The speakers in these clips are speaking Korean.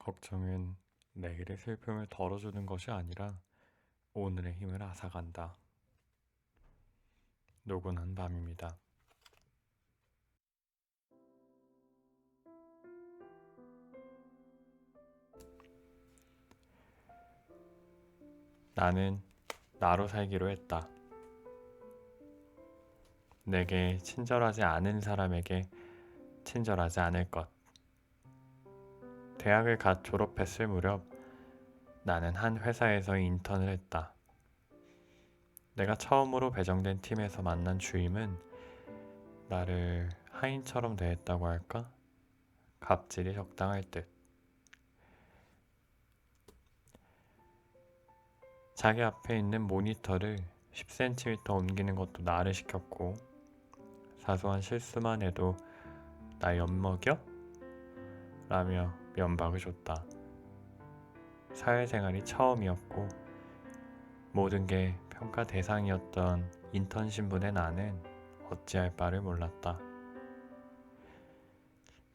걱정은 내일의 슬픔을 덜어주는 것이 아니라 오늘의 힘을 앗아간다. 노곤한 밤입니다. 나는 나로 살기로 했다. 내게 친절하지 않은 사람에게 친절하지 않을 것. 대학을 갓 졸업했을 무렵 나는 한 회사에서 인턴을 했다. 내가 처음으로 배정된 팀에서 만난 주임은 나를 하인처럼 대했다고 할까? 갑질이 적당할 듯. 자기 앞에 있는 모니터를 10cm 옮기는 것도 나를 시켰고 사소한 실수만 해도 나 엿먹여? 라며 면박을 줬다. 사회생활이 처음이었고 모든 게 평가 대상이었던 인턴 신분의 나는 어찌할 바를 몰랐다.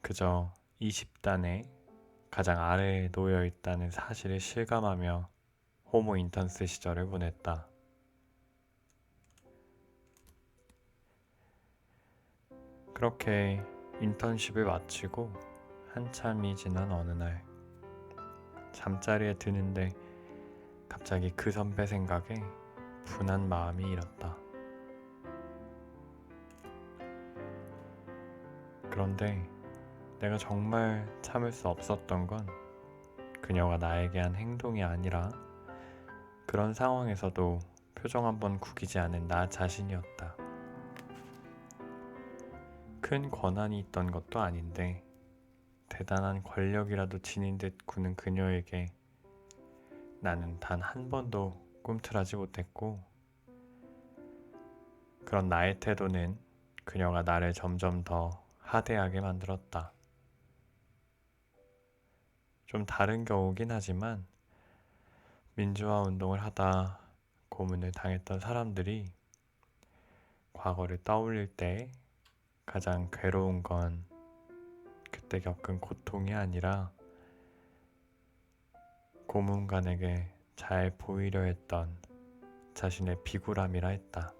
그저 20단에 가장 아래에 놓여 있다는 사실을 실감하며 호모 인턴스 시절을 보냈다. 그렇게 인턴십을 마치고 한참이 지난 어느 날 잠자리에 드는데 갑자기 그 선배 생각에 분한 마음이 일었다. 그런데 내가 정말 참을 수 없었던 건 그녀가 나에게 한 행동이 아니라 그런 상황에서도 표정 한번 구기지 않은 나 자신이었다. 큰 권한이 있던 것도 아닌데 대단한 권력이라도 지닌 듯 구는 그녀에게 나는 단 한 번도 꿈틀하지 못했고 그런 나의 태도는 그녀가 나를 점점 더 하대하게 만들었다. 좀 다른 경우긴 하지만 민주화 운동을 하다 고문을 당했던 사람들이 과거를 떠올릴 때 가장 괴로운 건 그때 겪은 고통이 아니라 고문관에게 잘 보이려 했던 자신의 비굴함이라 했다.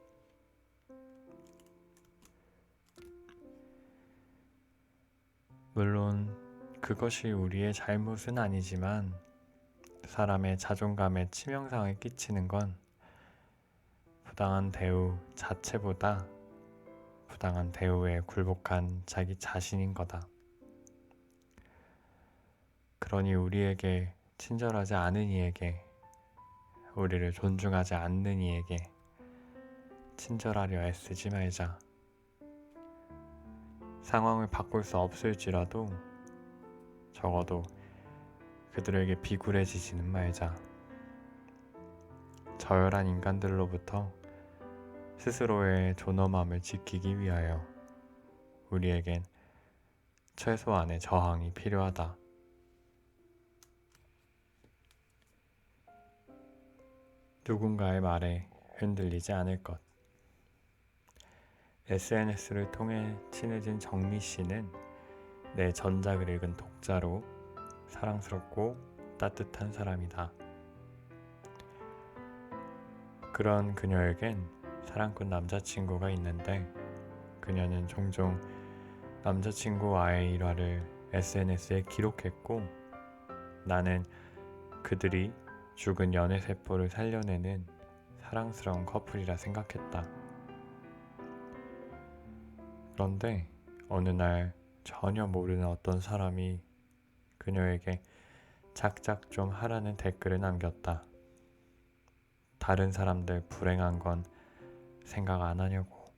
물론 그것이 우리의 잘못은 아니지만 사람의 자존감에 치명상을 끼치는 건 부당한 대우 자체보다 부당한 대우에 굴복한 자기 자신인 거다. 그러니 우리에게 친절하지 않은 이에게, 우리를 존중하지 않는 이에게 친절하려 애쓰지 말자. 상황을 바꿀 수 없을지라도 적어도 그들에게 비굴해지지는 말자. 저열한 인간들로부터 스스로의 존엄함을 지키기 위하여 우리에겐 최소한의 저항이 필요하다. 누군가의 말에 흔들리지 않을 것. SNS를 통해 친해진 정미 씨는 내 전작을 읽은 독자로 사랑스럽고 따뜻한 사람이다. 그런 그녀에겐 사랑꾼 남자친구가 있는데 그녀는 종종 남자친구와의 일화를 SNS에 기록했고 나는 그들이 죽은 연애세포를 살려내는 사랑스러운 커플이라 생각했다. 그런데 어느 날 전혀 모르는 어떤 사람이 그녀에게 작작 좀 하라는 댓글을 남겼다. 다른 사람들 불행한 건 생각 안 하냐고.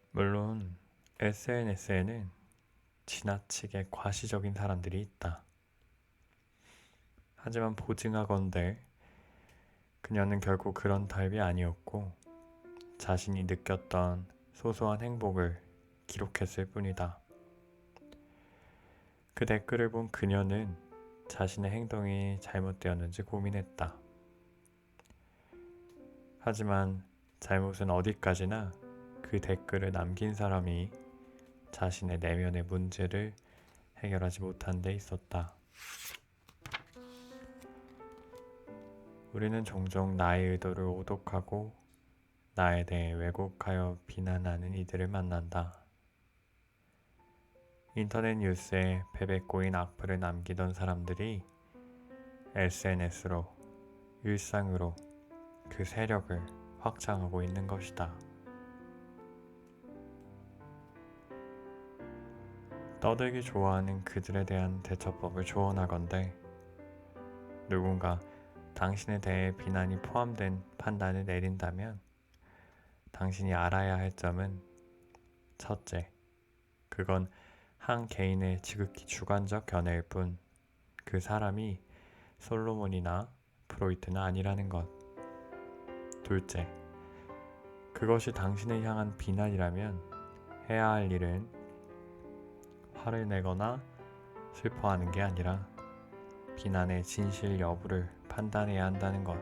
물론 SNS에는 지나치게 과시적인 사람들이 있다. 하지만 보증하건대 그녀는 결국 그런 타입이 아니었고 자신이 느꼈던 소소한 행복을 기록했을 뿐이다. 그 댓글을 본 그녀는 자신의 행동이 잘못되었는지 고민했다. 하지만 잘못은 어디까지나 그 댓글을 남긴 사람이 자신의 내면의 문제를 해결하지 못한 데 있었다. 우리는 종종 나의 의도를 오독하고 나에 대해 왜곡하여 비난하는 이들을 만난다. 인터넷 뉴스에 베베꼬인 악플을 남기던 사람들이 SNS로, 일상으로 그 세력을 확장하고 있는 것이다. 떠들기 좋아하는 그들에 대한 대처법을 조언하건대 누군가 당신에 대해 비난이 포함된 판단을 내린다면 당신이 알아야 할 점은 첫째, 그건 한 개인의 지극히 주관적 견해일 뿐 그 사람이 솔로몬이나 프로이트는 아니라는 것. 둘째, 그것이 당신을 향한 비난이라면 해야 할 일은 화를 내거나 슬퍼하는 게 아니라 비난의 진실 여부를 판단해야 한다는 것.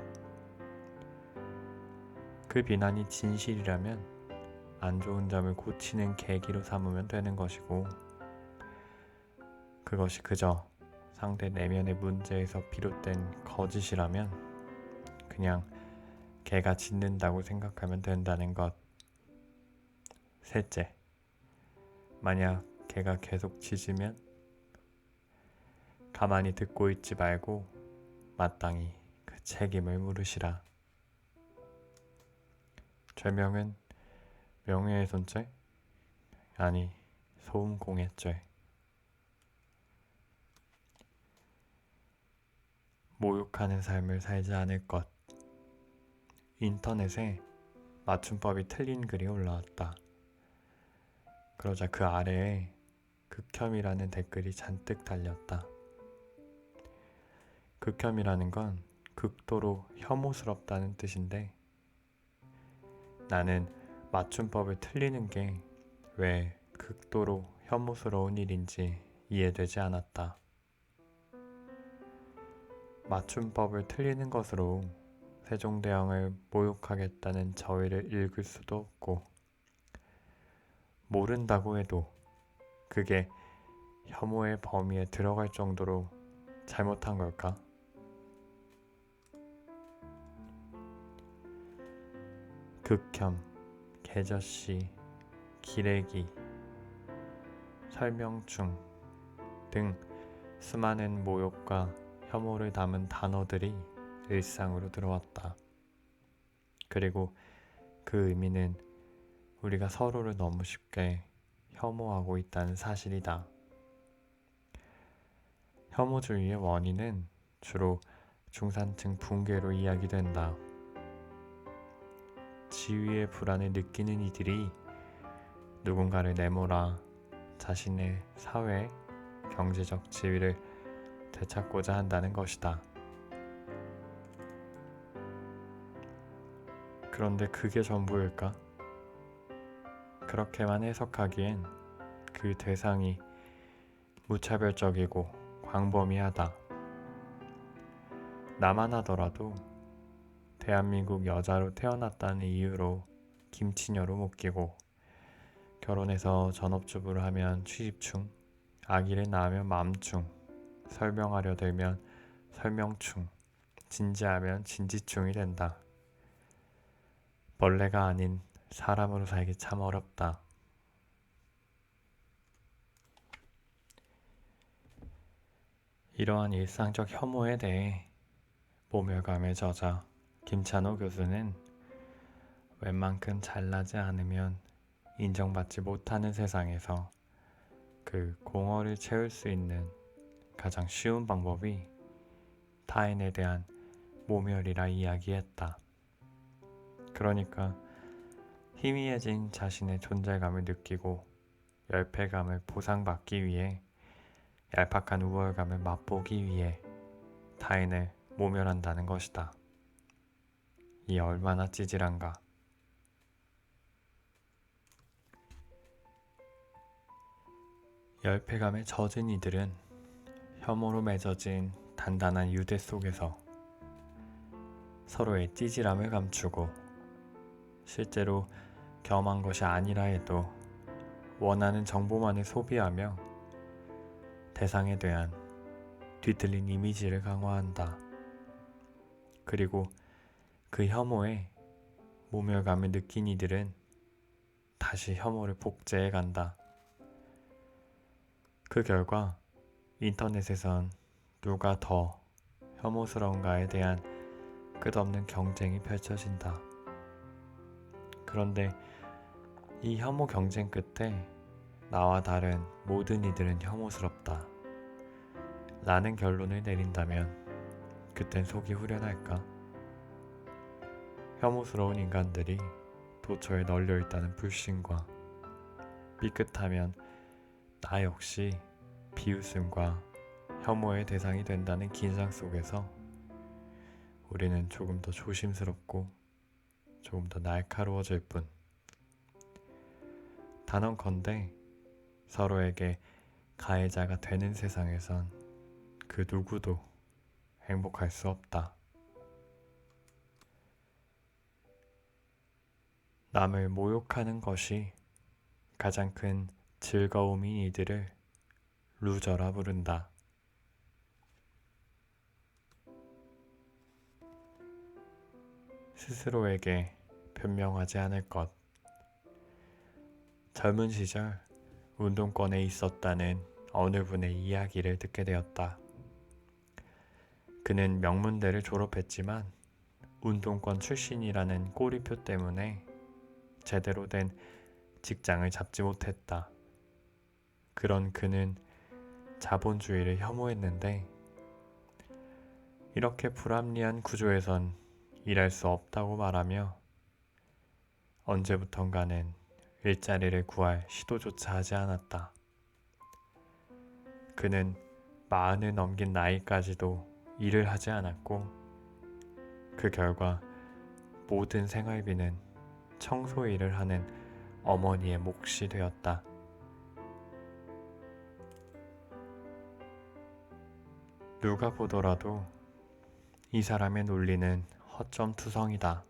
그 비난이 진실이라면 안 좋은 점을 고치는 계기로 삼으면 되는 것이고, 그것이 그저 상대 내면의 문제에서 비롯된 거짓이라면 그냥 개가 짖는다고 생각하면 된다는 것. 셋째, 만약 개가 계속 짖으면 가만히 듣고 있지 말고 마땅히 그 책임을 물으시라. 죄명은 명예훼손죄? 아니, 소음공해죄. 모욕하는 삶을 살지 않을 것. 인터넷에 맞춤법이 틀린 글이 올라왔다. 그러자 그 아래에 극혐이라는 댓글이 잔뜩 달렸다. 극혐이라는 건 극도로 혐오스럽다는 뜻인데 나는 맞춤법을 틀리는 게 왜 극도로 혐오스러운 일인지 이해되지 않았다. 맞춤법을 틀리는 것으로 세종대왕을 모욕하겠다는 저의를 읽을 수도 없고 모른다고 해도 그게 혐오의 범위에 들어갈 정도로 잘못한 걸까? 극혐, 개저씨, 기레기, 설명충 등 수많은 모욕과 혐오를 담은 단어들이 일상으로 들어왔다. 그리고 그 의미는 우리가 서로를 너무 쉽게 혐오하고 있다는 사실이다. 혐오주의의 원인은 주로 중산층 붕괴로 이야기된다. 지위의 불안을 느끼는 이들이 누군가를 내몰아 자신의 사회, 경제적 지위를 되찾고자 한다는 것이다. 그런데 그게 전부일까? 그렇게만 해석하기엔 그 대상이 무차별적이고 광범위하다. 나만 하더라도 대한민국 여자로 태어났다는 이유로 김치녀로 묶이고 결혼해서 전업주부를 하면 취집충, 아기를 낳으면 맘충, 설명하려 들면 설명충, 진지하면 진지충이 된다. 벌레가 아닌 사람으로 살기 참 어렵다. 이러한 일상적 혐오에 대해 모멸감에 젖어 김찬호 교수는 웬만큼 잘나지 않으면 인정받지 못하는 세상에서 그 공허를 채울 수 있는 가장 쉬운 방법이 타인에 대한 모멸이라 이야기했다. 그러니까 희미해진 자신의 존재감을 느끼고 열패감을 보상받기 위해 얄팍한 우월감을 맛보기 위해 타인을 모멸한다는 것이다. 이 얼마나 찌질한가. 열패감에 젖은 이들은 혐오로 맺어진 단단한 유대 속에서 서로의 찌질함을 감추고 실제로 겸한 것이 아니라 해도 원하는 정보만을 소비하며 대상에 대한 뒤틀린 이미지를 강화한다. 그리고 그 혐오에 모멸감을 느낀 이들은 다시 혐오를 복제해 간다. 그 결과 인터넷에선 누가 더 혐오스러운가에 대한 끝없는 경쟁이 펼쳐진다. 그런데 이 혐오 경쟁 끝에 나와 다른 모든 이들은 혐오스럽다 라는 결론을 내린다면 그땐 속이 후련할까? 혐오스러운 인간들이 도처에 널려 있다는 불신과 삐끗하면 나 역시 비웃음과 혐오의 대상이 된다는 긴장 속에서 우리는 조금 더 조심스럽고 조금 더 날카로워질 뿐. 단언컨대 서로에게 가해자가 되는 세상에선 그 누구도 행복할 수 없다. 남을 모욕하는 것이 가장 큰 즐거움인 이들을 루저라 부른다. 스스로에게 변명하지 않을 것. 젊은 시절 운동권에 있었다는 어느 분의 이야기를 듣게 되었다. 그는 명문대를 졸업했지만 운동권 출신이라는 꼬리표 때문에 제대로 된 직장을 잡지 못했다. 그런 그는 자본주의를 혐오했는데 이렇게 불합리한 구조에선 일할 수 없다고 말하며 언제부턴가는 일자리를 구할 시도조차 하지 않았다. 그는 40을 넘긴 나이까지도 일을 하지 않았고 그 결과 모든 생활비는 청소 일을 하는 어머니의 몫이 되었다. 누가 보더라도 이 사람의 논리는 허점투성이다.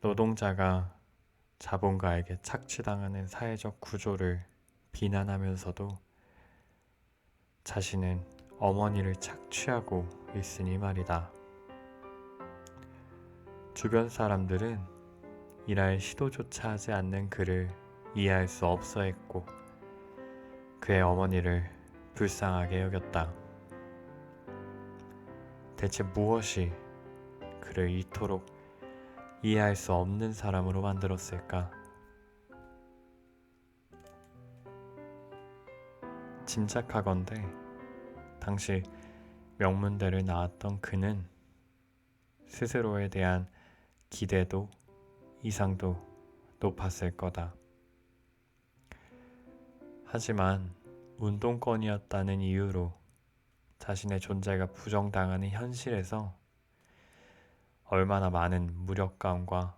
노동자가 자본가에게 착취당하는 사회적 구조를 비난하면서도 자신은 어머니를 착취하고 있으니 말이다. 주변 사람들은 일할 시도조차 하지 않는 그를 이해할 수 없어 했고 그의 어머니를 불쌍하게 여겼다. 대체 무엇이 그를 이토록 이해할 수 없는 사람으로 만들었을까? 짐작하건대 당시 명문대를 나왔던 그는 스스로에 대한 기대도 이상도 높았을 거다. 하지만 운동권이었다는 이유로 자신의 존재가 부정당하는 현실에서 얼마나 많은 무력감과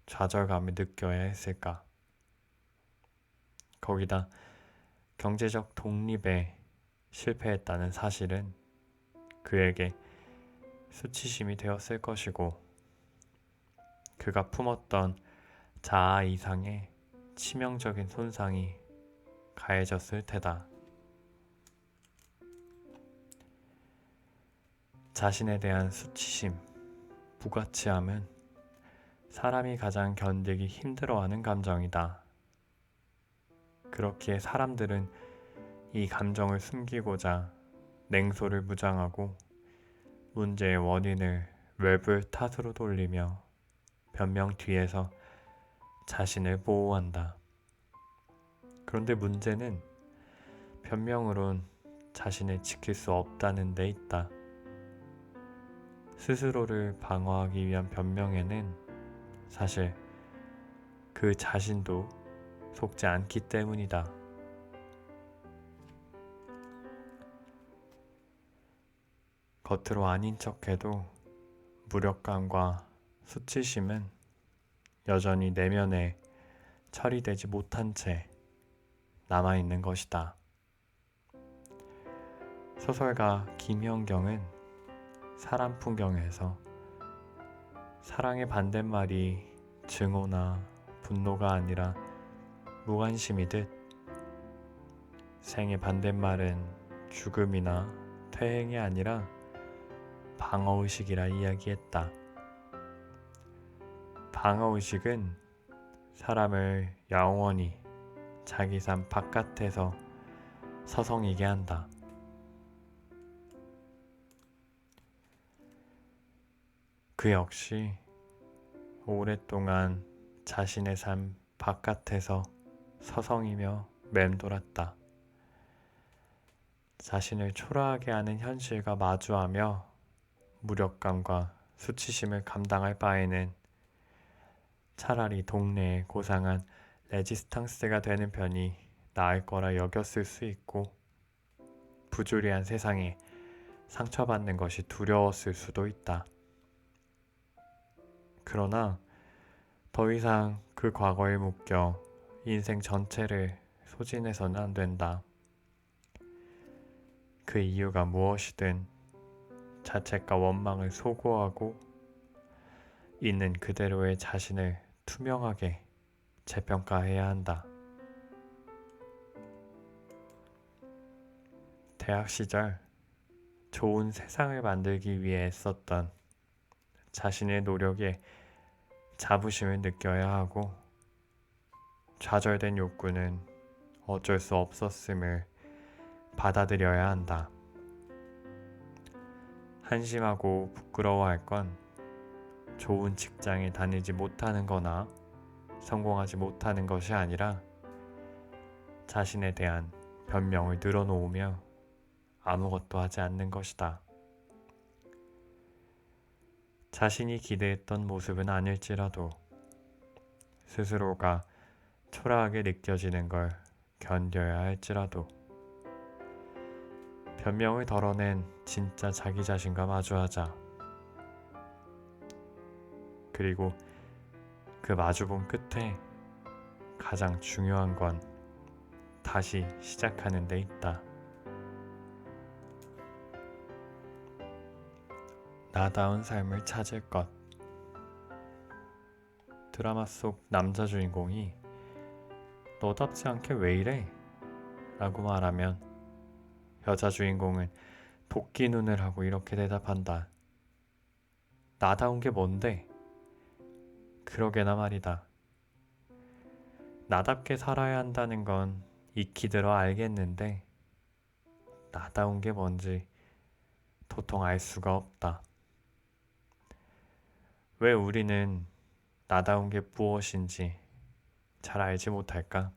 좌절감을 느껴야 했을까? 거기다 경제적 독립에 실패했다는 사실은 그에게 수치심이 되었을 것이고 그가 품었던 자아 이상의 치명적인 손상이 가해졌을 테다. 자신에 대한 수치심, 부가치함은 사람이 가장 견디기 힘들어하는 감정이다. 그렇기에 사람들은 이 감정을 숨기고자 냉소를 무장하고 문제의 원인을 외부의 탓으로 돌리며 변명 뒤에서 자신을 보호한다. 그런데 문제는 변명으론 자신을 지킬 수 없다는 데 있다. 스스로를 방어하기 위한 변명에는 사실 그 자신도 속지 않기 때문이다. 겉으로 아닌 척해도 무력감과 수치심은 여전히 내면에 처리되지 못한 채 남아있는 것이다. 소설가 김현경은 사람 풍경에서 사랑의 반대말이 증오나 분노가 아니라 무관심이듯 생의 반대말은 죽음이나 퇴행이 아니라 방어의식이라 이야기했다. 방어의식은 사람을 영원히 자기 삶 바깥에서 서성이게 한다. 그 역시 오랫동안 자신의 삶 바깥에서 서성이며 맴돌았다. 자신을 초라하게 하는 현실과 마주하며 무력감과 수치심을 감당할 바에는 차라리 동네에 고상한 레지스탕스가 되는 편이 나을 거라 여겼을 수 있고, 부조리한 세상에 상처받는 것이 두려웠을 수도 있다. 그러나 더 이상 그 과거에 묶여 인생 전체를 소진해서는 안 된다. 그 이유가 무엇이든 자책과 원망을 소거하고 있는 그대로의 자신을 투명하게 재평가해야 한다. 대학 시절 좋은 세상을 만들기 위해 애썼던 자신의 노력에 자부심을 느껴야 하고, 좌절된 욕구는 어쩔 수 없었음을 받아들여야 한다. 한심하고 부끄러워할 건 좋은 직장에 다니지 못하는 거나 성공하지 못하는 것이 아니라 자신에 대한 변명을 늘어놓으며 아무것도 하지 않는 것이다. 자신이 기대했던 모습은 아닐지라도 스스로가 초라하게 느껴지는 걸 견뎌야 할지라도 변명을 덜어낸 진짜 자기 자신과 마주하자. 그리고 그 마주본 끝에 가장 중요한 건 다시 시작하는 데 있다. 나다운 삶을 찾을 것. 드라마 속 남자 주인공이 너답지 않게 왜 이래? 라고 말하면 여자 주인공은 도끼 눈을 하고 이렇게 대답한다. 나다운 게 뭔데? 그러게나 말이다. 나답게 살아야 한다는 건 익히 들어 알겠는데 나다운 게 뭔지 도통 알 수가 없다. 왜 우리는 나다운 게 무엇인지 잘 알지 못할까?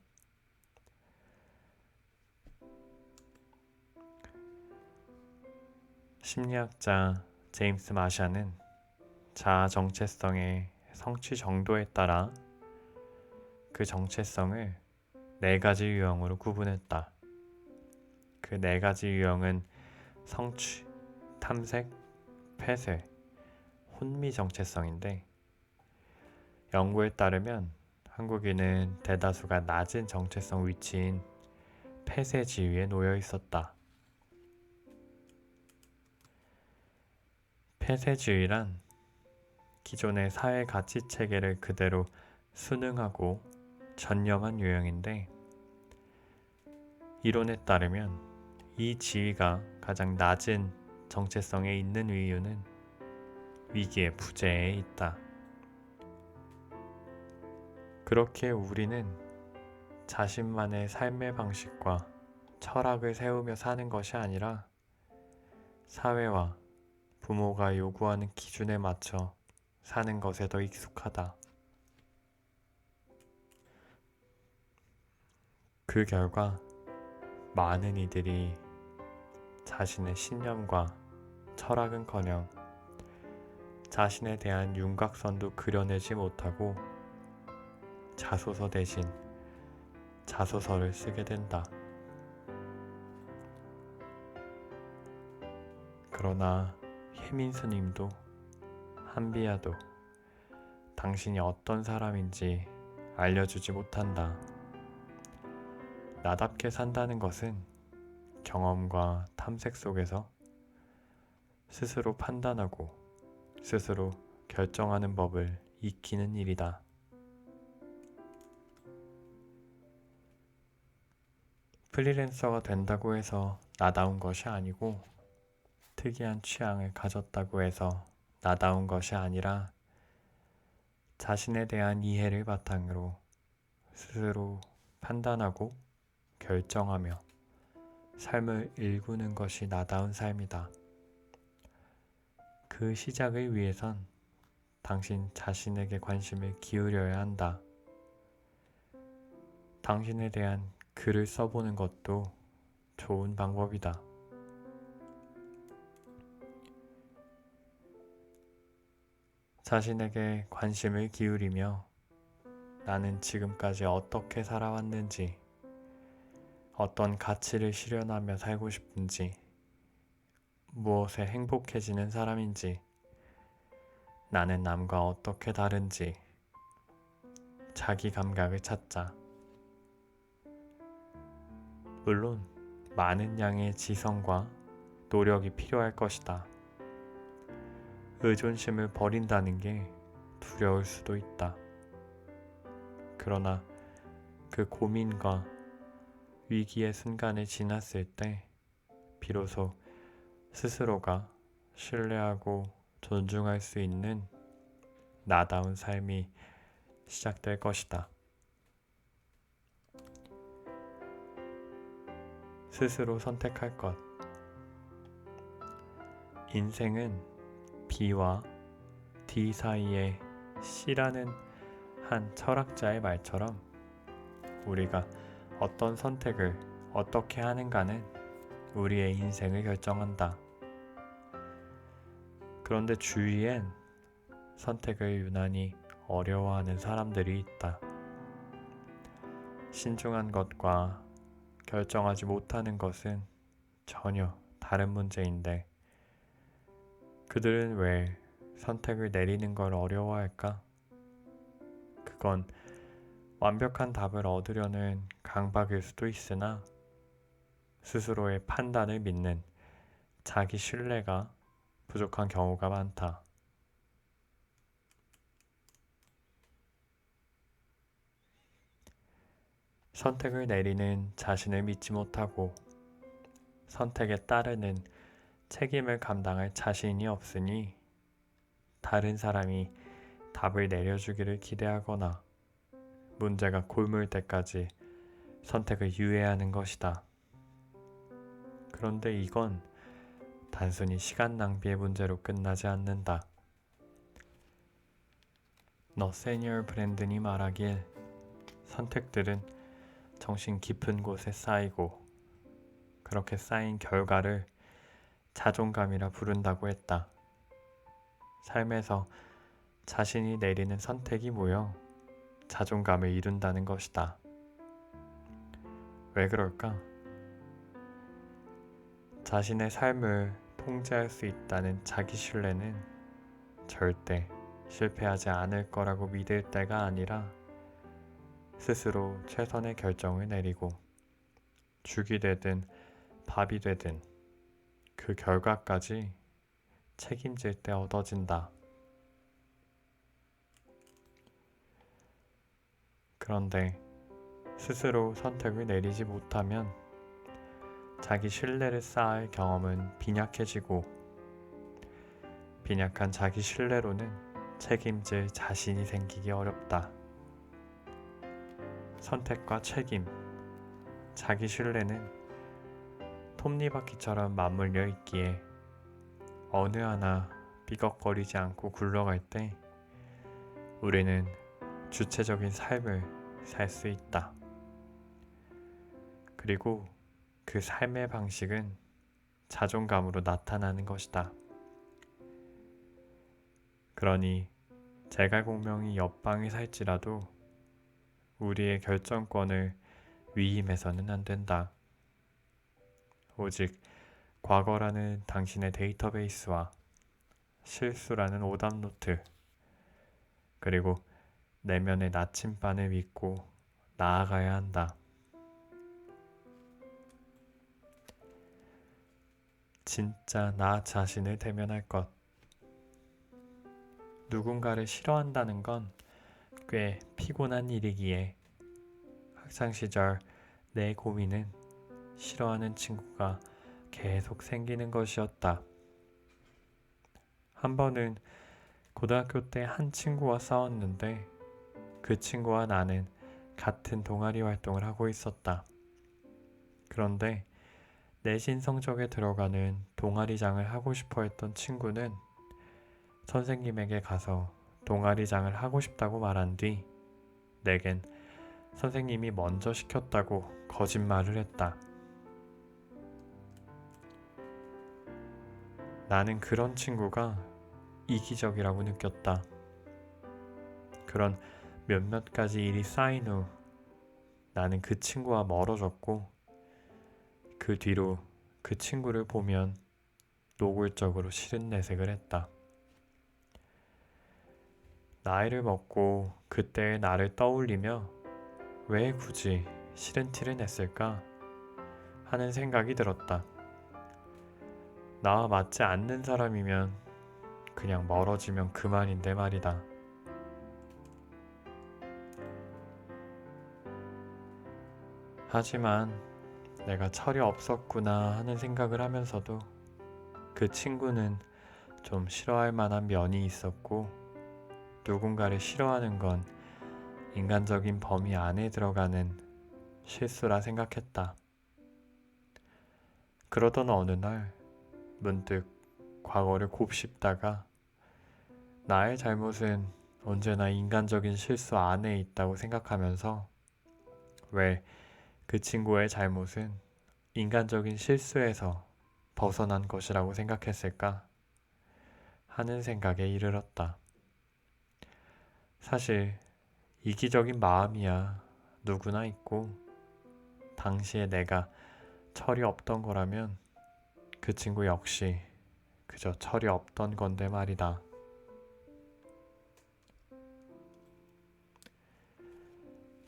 심리학자 제임스 마샤는 자아 정체성의 성취 정도에 따라 그 정체성을 4가지 유형으로 구분했다. 그 4가지 유형은 성취, 탐색, 폐쇄, 혼미 정체성인데, 연구에 따르면 한국인은 대다수가 낮은 정체성 위치인 폐쇄 지위에 놓여 있었다. 폐쇄주의란 기존의 사회 가치 체계를 그대로 순응하고 전념한 유형인데, 이론에 따르면 이 지위가 가장 낮은 정체성에 있는 이유는 위기의 부재에 있다. 그렇게 우리는 자신만의 삶의 방식과 철학을 세우며 사는 것이 아니라 사회와 부모가 요구하는 기준에 맞춰 사는 것에 더 익숙하다. 그 결과 많은 이들이 자신의 신념과 철학은커녕 자신에 대한 윤곽선도 그려내지 못하고 자소서 대신 자소서를 쓰게 된다. 그러나 혜민 스님도 한비야도 당신이 어떤 사람인지 알려주지 못한다. 나답게 산다는 것은 경험과 탐색 속에서 스스로 판단하고 스스로 결정하는 법을 익히는 일이다. 프리랜서가 된다고 해서 나다운 것이 아니고 특이한 취향을 가졌다고 해서 나다운 것이 아니라 자신에 대한 이해를 바탕으로 스스로 판단하고 결정하며 삶을 일구는 것이 나다운 삶이다. 그 시작을 위해선 당신 자신에게 관심을 기울여야 한다. 당신에 대한 글을 써보는 것도 좋은 방법이다. 자신에게 관심을 기울이며 나는 지금까지 어떻게 살아왔는지, 어떤 가치를 실현하며 살고 싶은지, 무엇에 행복해지는 사람인지, 나는 남과 어떻게 다른지, 자기 감각을 찾자. 물론 많은 양의 지성과 노력이 필요할 것이다. 의존심을 버린다는 게 두려울 수도 있다. 그러나 그 고민과 위기의 순간을 지났을 때 비로소 스스로가 신뢰하고 존중할 수 있는 나다운 삶이 시작될 것이다. 스스로 선택할 것. 인생은 B와 D 사이의 C라는 한 철학자의 말처럼 우리가 어떤 선택을 어떻게 하는가는 우리의 인생을 결정한다. 그런데 주위엔 선택을 유난히 어려워하는 사람들이 있다. 신중한 것과 결정하지 못하는 것은 전혀 다른 문제인데 그들은 왜 선택을 내리는 걸 어려워할까? 그건 완벽한 답을 얻으려는 강박일 수도 있으나 스스로의 판단을 믿는 자기 신뢰가 부족한 경우가 많다. 선택을 내리는 자신을 믿지 못하고 선택에 따르는 책임을 감당할 자신이 없으니 다른 사람이 답을 내려주기를 기대하거나 문제가 골물 때까지 선택을 유예하는 것이다. 그런데 이건 단순히 시간 낭비의 문제로 끝나지 않는다. 너세니얼 브랜든이 말하길 선택들은 정신 깊은 곳에 쌓이고 그렇게 쌓인 결과를 자존감이라 부른다고 했다. 삶에서 자신이 내리는 선택이 모여 자존감을 이룬다는 것이다. 왜 그럴까? 자신의 삶을 통제할 수 있다는 자기 신뢰는 절대 실패하지 않을 거라고 믿을 때가 아니라 스스로 최선의 결정을 내리고 죽이 되든 밥이 되든 그 결과까지 책임질 때 얻어진다. 그런데 스스로 선택을 내리지 못하면 자기 신뢰를 쌓을 경험은 빈약해지고 빈약한 자기 신뢰로는 책임질 자신이 생기기 어렵다. 선택과 책임, 자기 신뢰는 톱니바퀴처럼 맞물려 있기에 어느 하나 삐걱거리지 않고 굴러갈 때 우리는 주체적인 삶을 살 수 있다. 그리고 그 삶의 방식은 자존감으로 나타나는 것이다. 그러니 제갈공명이 옆방에 살지라도 우리의 결정권을 위임해서는 안 된다. 오직 과거라는 당신의 데이터베이스와 실수라는 오답노트 그리고 내면의 나침반을 믿고 나아가야 한다. 진짜 나 자신을 대면할 것. 누군가를 싫어한다는 건 꽤 피곤한 일이기에 학창시절 내 고민은 싫어하는 친구가 계속 생기는 것이었다. 한 번은 고등학교 때 한 친구와 싸웠는데 그 친구와 나는 같은 동아리 활동을 하고 있었다. 그런데 내신 성적에 들어가는 동아리장을 하고 싶어 했던 친구는 선생님에게 가서 동아리장을 하고 싶다고 말한 뒤 내겐 선생님이 먼저 시켰다고 거짓말을 했다. 나는 그런 친구가 이기적이라고 느꼈다. 그런 몇몇 가지 일이 쌓인 후 나는 그 친구와 멀어졌고 그 뒤로 그 친구를 보면 노골적으로 싫은 내색을 했다. 나이를 먹고 그때의 나를 떠올리며 왜 굳이 싫은 티를 냈을까 하는 생각이 들었다. 나와 맞지 않는 사람이면 그냥 멀어지면 그만인데 말이다. 하지만 내가 철이 없었구나 하는 생각을 하면서도 그 친구는 좀 싫어할 만한 면이 있었고 누군가를 싫어하는 건 인간적인 범위 안에 들어가는 실수라 생각했다. 그러던 어느 날 문득 과거를 곱씹다가 나의 잘못은 언제나 인간적인 실수 안에 있다고 생각하면서 왜 그 친구의 잘못은 인간적인 실수에서 벗어난 것이라고 생각했을까 하는 생각에 이르렀다. 사실 이기적인 마음이야 누구나 있고 당시에 내가 철이 없던 거라면 그 친구 역시 그저 철이 없던 건데 말이다.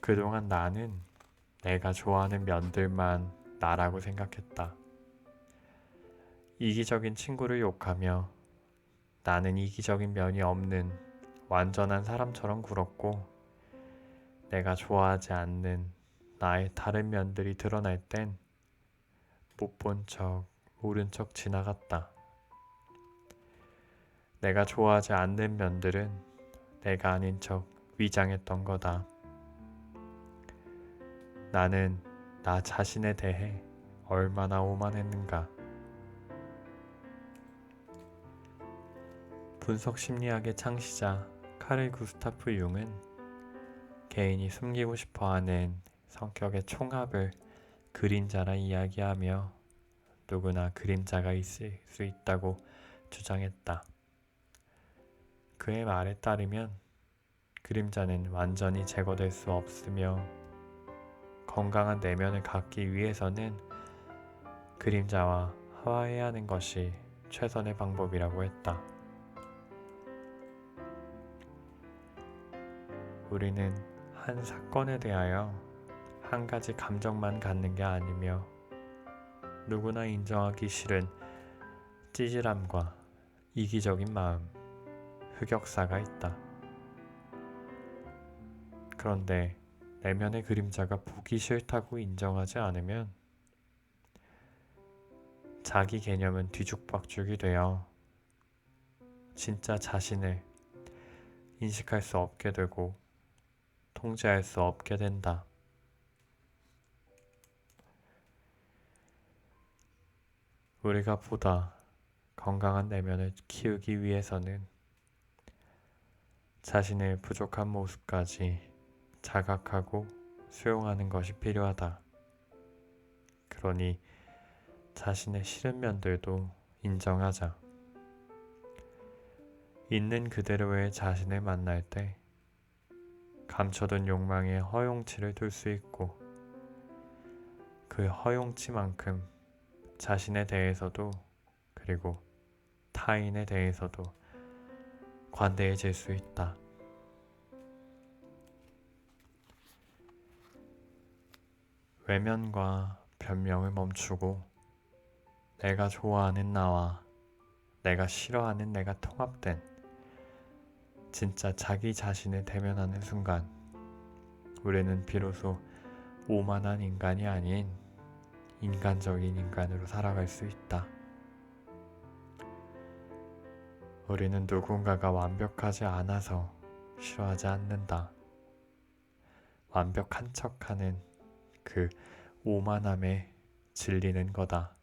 그동안 나는 내가 좋아하는 면들만 나라고 생각했다. 이기적인 친구를 욕하며 나는 이기적인 면이 없는 완전한 사람처럼 굴었고 내가 좋아하지 않는 나의 다른 면들이 드러날 땐 못 본 척, 모른 척 지나갔다. 내가 좋아하지 않는 면들은 내가 아닌 척 위장했던 거다. 나는 나 자신에 대해 얼마나 오만했는가. 분석 심리학의 창시자 카를 구스타프 융은 개인이 숨기고 싶어하는 성격의 총합을 그림자라 이야기하며 누구나 그림자가 있을 수 있다고 주장했다. 그의 말에 따르면 그림자는 완전히 제거될 수 없으며 건강한 내면을 갖기 위해서는 그림자와 화해해야 하는 것이 최선의 방법이라고 했다. 우리는 한 사건에 대하여 한 가지 감정만 갖는 게 아니며 누구나 인정하기 싫은 찌질함과 이기적인 마음, 흑역사가 있다. 그런데 내면의 그림자가 보기 싫다고 인정하지 않으면 자기 개념은 뒤죽박죽이 되어 진짜 자신을 인식할 수 없게 되고 통제할 수 없게 된다. 우리가 보다 건강한 내면을 키우기 위해서는 자신의 부족한 모습까지 자각하고 수용하는 것이 필요하다. 그러니 자신의 싫은 면들도 인정하자. 있는 그대로의 자신을 만날 때 감춰둔 욕망의 허용치를 둘 수 있고 그 허용치만큼 자신에 대해서도 그리고 타인에 대해서도 관대해질 수 있다. 외면과 변명을 멈추고 내가 좋아하는 나와 내가 싫어하는 내가 통합된 진짜 자기 자신을 대면하는 순간 우리는 비로소 오만한 인간이 아닌 인간적인 인간으로 살아갈 수 있다. 우리는 누군가가 완벽하지 않아서 싫어하지 않는다. 완벽한 척하는 그 오만함에 질리는 거다.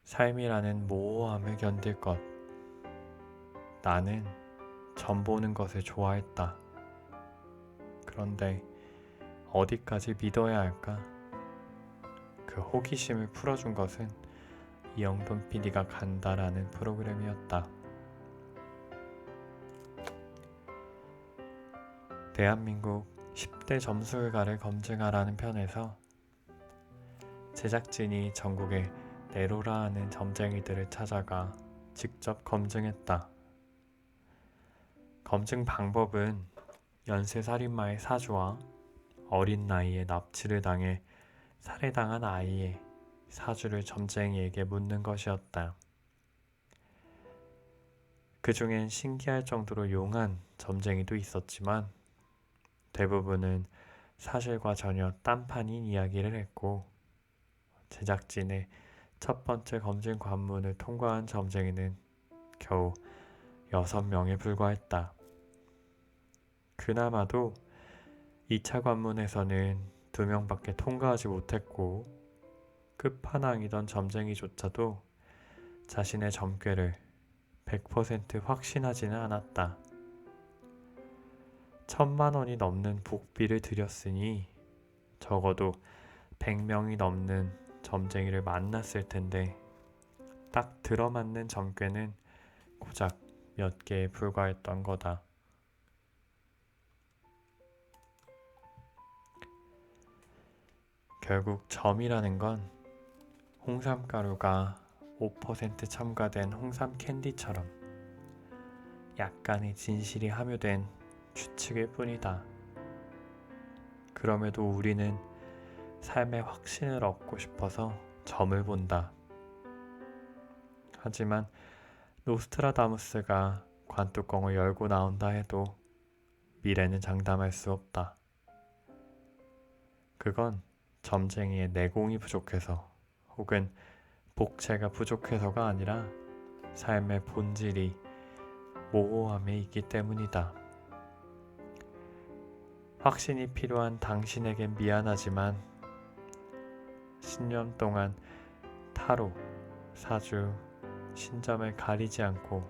삶이라는 모호함을 견딜 것. 나는 점 보는 것을 좋아했다. 그런데 어디까지 믿어야 할까? 그 호기심을 풀어준 것은 이영돈 PD가 간다라는 프로그램이었다. 대한민국 10대 점술가를 검증하라는 편에서 제작진이 전국에 네로라 하는 점쟁이들을 찾아가 직접 검증했다. 검증 방법은 연쇄살인마의 사주와 어린 나이에 납치를 당해 살해당한 아이의 사주를 점쟁이에게 묻는 것이었다. 그 중엔 신기할 정도로 용한 점쟁이도 있었지만 대부분은 사실과 전혀 딴판인 이야기를 했고 제작진의 첫 번째 검증 관문을 통과한 점쟁이는 겨우 6명에 불과했다. 그나마도 2차 관문에서는 2명밖에 통과하지 못했고 끝판왕이던 점쟁이조차도 자신의 점괘를 100% 확신하지는 않았다. 1000만원이 넘는 복비를 들였으니 적어도 100명이 넘는 점쟁이를 만났을 텐데 딱 들어맞는 점괘는 고작 몇 개에 불과했던 거다. 결국 점이라는 건 홍삼가루가 5% 첨가된 홍삼 캔디처럼 약간의 진실이 함유된 추측일 뿐이다. 그럼에도 우리는 삶의 확신을 얻고 싶어서 점을 본다. 하지만 노스트라다무스가 관뚜껑을 열고 나온다 해도 미래는 장담할 수 없다. 그건 점쟁이의 내공이 부족해서 혹은 복채가 부족해서가 아니라 삶의 본질이 모호함에 있기 때문이다. 확신이 필요한 당신에겐 미안하지만 10년 동안 타로, 사주, 신점을 가리지 않고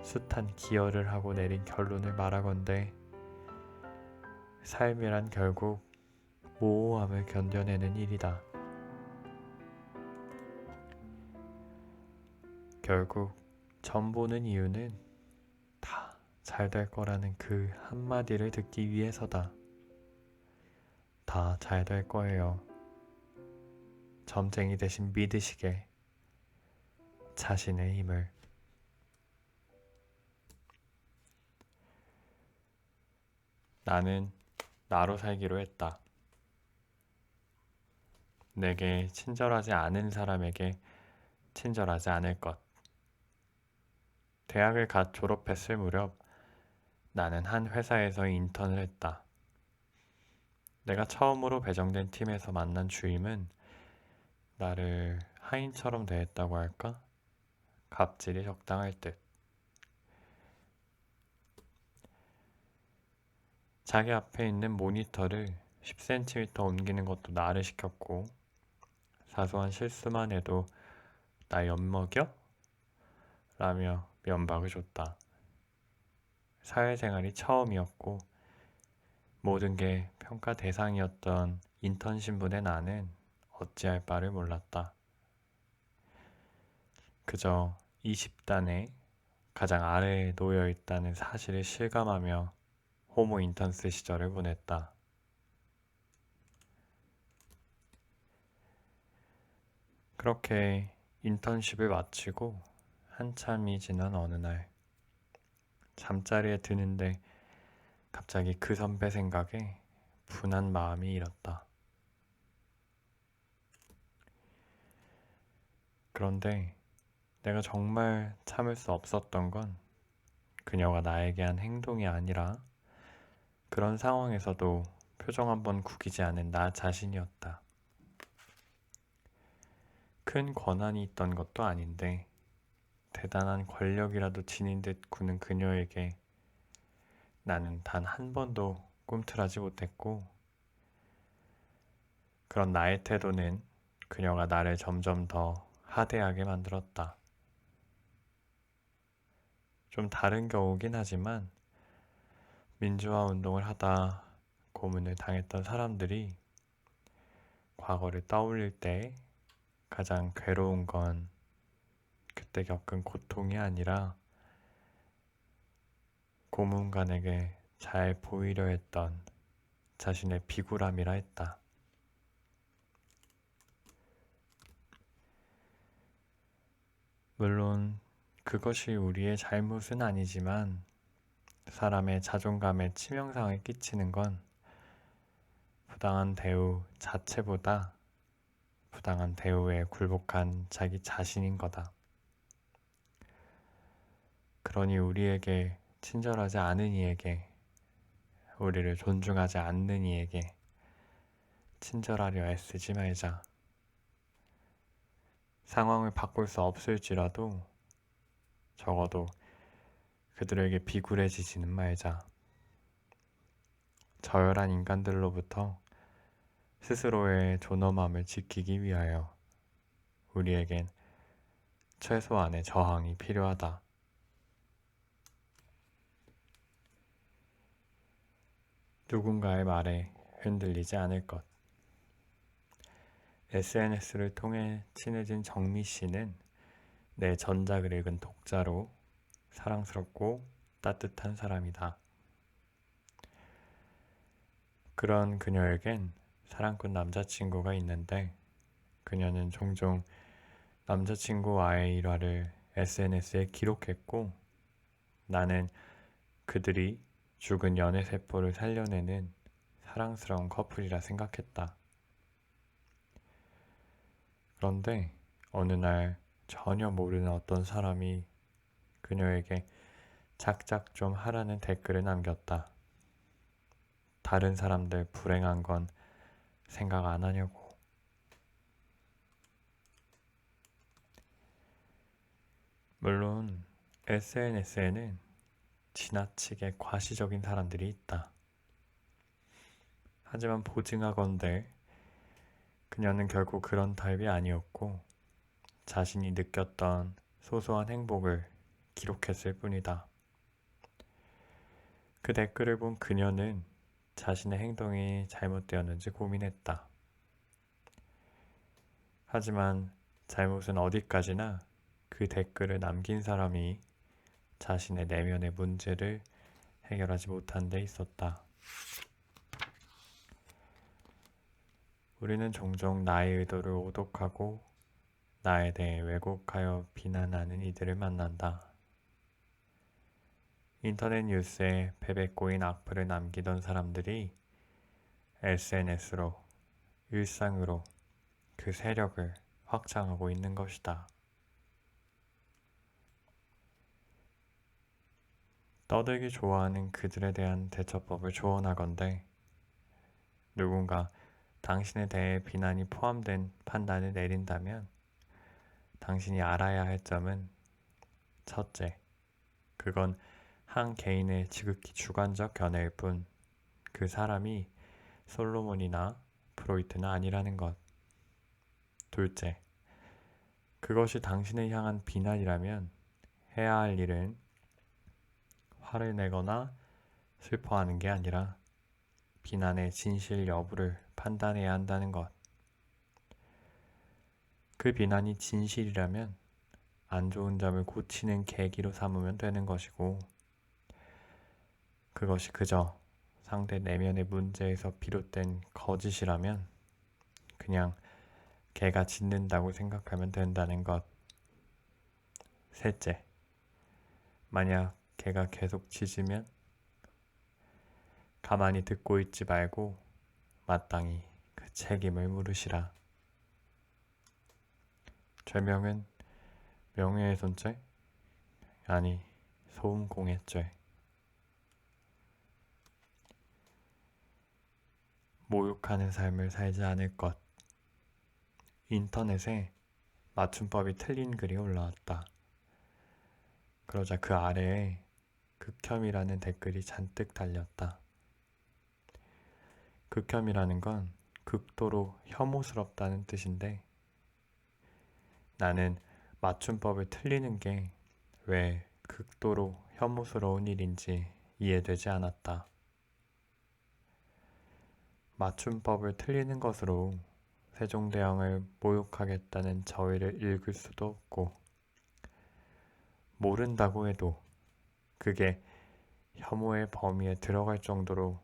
숱한 기여를 하고 내린 결론을 말하건대 삶이란 결국 모호함을 견뎌내는 일이다. 결국 점 보는 이유는 다 잘 될 거라는 그 한마디를 듣기 위해서다. 다 잘 될 거예요. 점쟁이 대신 믿으시게. 자신의 힘을. 나는 나로 살기로 했다. 내게 친절하지 않은 사람에게 친절하지 않을 것. 대학을 갓 졸업했을 무렵 나는 한 회사에서 인턴을 했다. 내가 처음으로 배정된 팀에서 만난 주임은 나를 하인처럼 대했다고 할까? 갑질이 적당할 듯. 자기 앞에 있는 모니터를 10cm 옮기는 것도 나를 시켰고 사소한 실수만 해도 나 엿먹여? 라며 면박을 줬다. 사회생활이 처음이었고 모든 게 평가 대상이었던 인턴 신분의 나는 어찌할 바를 몰랐다. 그저 20단에 가장 아래에 놓여 있다는 사실을 실감하며 호모 인턴스 시절을 보냈다. 그렇게 인턴십을 마치고 한참이 지난 어느 날 잠자리에 드는데 갑자기 그 선배 생각에 분한 마음이 일었다. 그런데 내가 정말 참을 수 없었던 건 그녀가 나에게 한 행동이 아니라 그런 상황에서도 표정 한번 구기지 않은 나 자신이었다. 큰 권한이 있던 것도 아닌데 대단한 권력이라도 지닌 듯 구는 그녀에게 나는 단 한 번도 꿈틀하지 못했고, 그런 나의 태도는 그녀가 나를 점점 더 하대하게 만들었다. 좀 다른 경우긴 하지만 민주화 운동을 하다 고문을 당했던 사람들이 과거를 떠올릴 때 가장 괴로운 건 그때 겪은 고통이 아니라 고문관에게 잘 보이려 했던 자신의 비굴함이라 했다. 물론 그것이 우리의 잘못은 아니지만 사람의 자존감에 치명상을 끼치는 건 부당한 대우 자체보다 부당한 대우에 굴복한 자기 자신인 거다. 그러니 우리에게 친절하지 않은 이에게, 우리를 존중하지 않는 이에게 친절하려 애쓰지 말자. 상황을 바꿀 수 없을지라도 적어도 그들에게 비굴해지지는 말자. 저열한 인간들로부터 스스로의 존엄함을 지키기 위하여 우리에겐 최소한의 저항이 필요하다. 누군가의 말에 흔들리지 않을 것. SNS를 통해 친해진 정미 씨는 내 전작을 읽은 독자로 사랑스럽고 따뜻한 사람이다. 그런 그녀에겐 사랑꾼 남자친구가 있는데 그녀는 종종 남자친구와의 일화를 SNS에 기록했고 나는 그들이 죽은 연애세포를 살려내는 사랑스러운 커플이라 생각했다. 그런데 어느 날 전혀 모르는 어떤 사람이 그녀에게 작작 좀 하라는 댓글을 남겼다. 다른 사람들 불행한 건 생각 안 하냐고. 물론 SNS에는 지나치게 과시적인 사람들이 있다. 하지만 보증하건대 그녀는 결국 그런 타입이 아니었고 자신이 느꼈던 소소한 행복을 기록했을 뿐이다. 그 댓글을 본 그녀는 자신의 행동이 잘못되었는지 고민했다. 하지만 잘못은 어디까지나 그 댓글을 남긴 사람이 자신의 내면의 문제를 해결하지 못한 데 있었다. 우리는 종종 나의 의도를 오독하고 나에 대해 왜곡하여 비난하는 이들을 만난다. 인터넷 뉴스에 베베 꼬인 악플을 남기던 사람들이 SNS로, 일상으로 그 세력을 확장하고 있는 것이다. 떠들기 좋아하는 그들에 대한 대처법을 조언하건대 누군가 당신에 대해 비난이 포함된 판단을 내린다면 당신이 알아야 할 점은 첫째, 그건 한 개인의 지극히 주관적 견해일 뿐 그 사람이 솔로몬이나 프로이트는 아니라는 것. 둘째, 그것이 당신을 향한 비난이라면 해야 할 일은 화를 내거나 슬퍼하는 게 아니라 비난의 진실 여부를 판단해야 한다는 것. 그 비난이 진실이라면 안 좋은 점을 고치는 계기로 삼으면 되는 것이고 그것이 그저 상대 내면의 문제에서 비롯된 거짓이라면 그냥 개가 짖는다고 생각하면 된다는 것. 셋째, 만약 개가 계속 짖으면 가만히 듣고 있지 말고 마땅히 그 책임을 물으시라. 죄명은 명예훼손죄? 아니, 소음공해죄. 모욕하는 삶을 살지 않을 것. 인터넷에 맞춤법이 틀린 글이 올라왔다. 그러자 그 아래에 극혐이라는 댓글이 잔뜩 달렸다. 극혐이라는 건 극도로 혐오스럽다는 뜻인데 나는 맞춤법을 틀리는 게 왜 극도로 혐오스러운 일인지 이해되지 않았다. 맞춤법을 틀리는 것으로 세종대왕을 모욕하겠다는 저의를 읽을 수도 없고 모른다고 해도 그게 혐오의 범위에 들어갈 정도로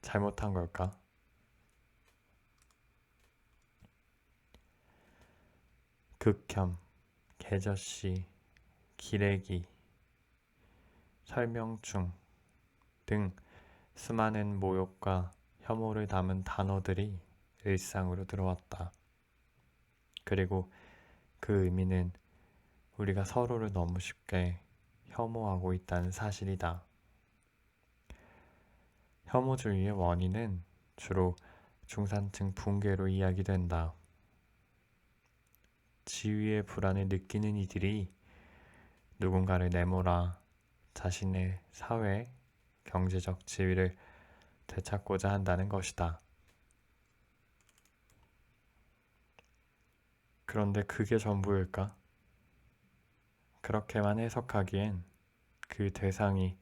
잘못한 걸까? 극혐, 개저씨, 기레기, 설명충 등 수많은 모욕과 혐오를 담은 단어들이 일상으로 들어왔다. 그리고 그 의미는 우리가 서로를 너무 쉽게 혐오하고 있다는 사실이다. 혐오주의의 원인은 주로 중산층 붕괴로 이야기된다. 지위의 불안을 느끼는 이들이 누군가를 내몰아 자신의 사회, 경제적 지위를 되찾고자 한다는 것이다. 그런데 그게 전부일까? 그렇게만 해석하기엔 그 대상이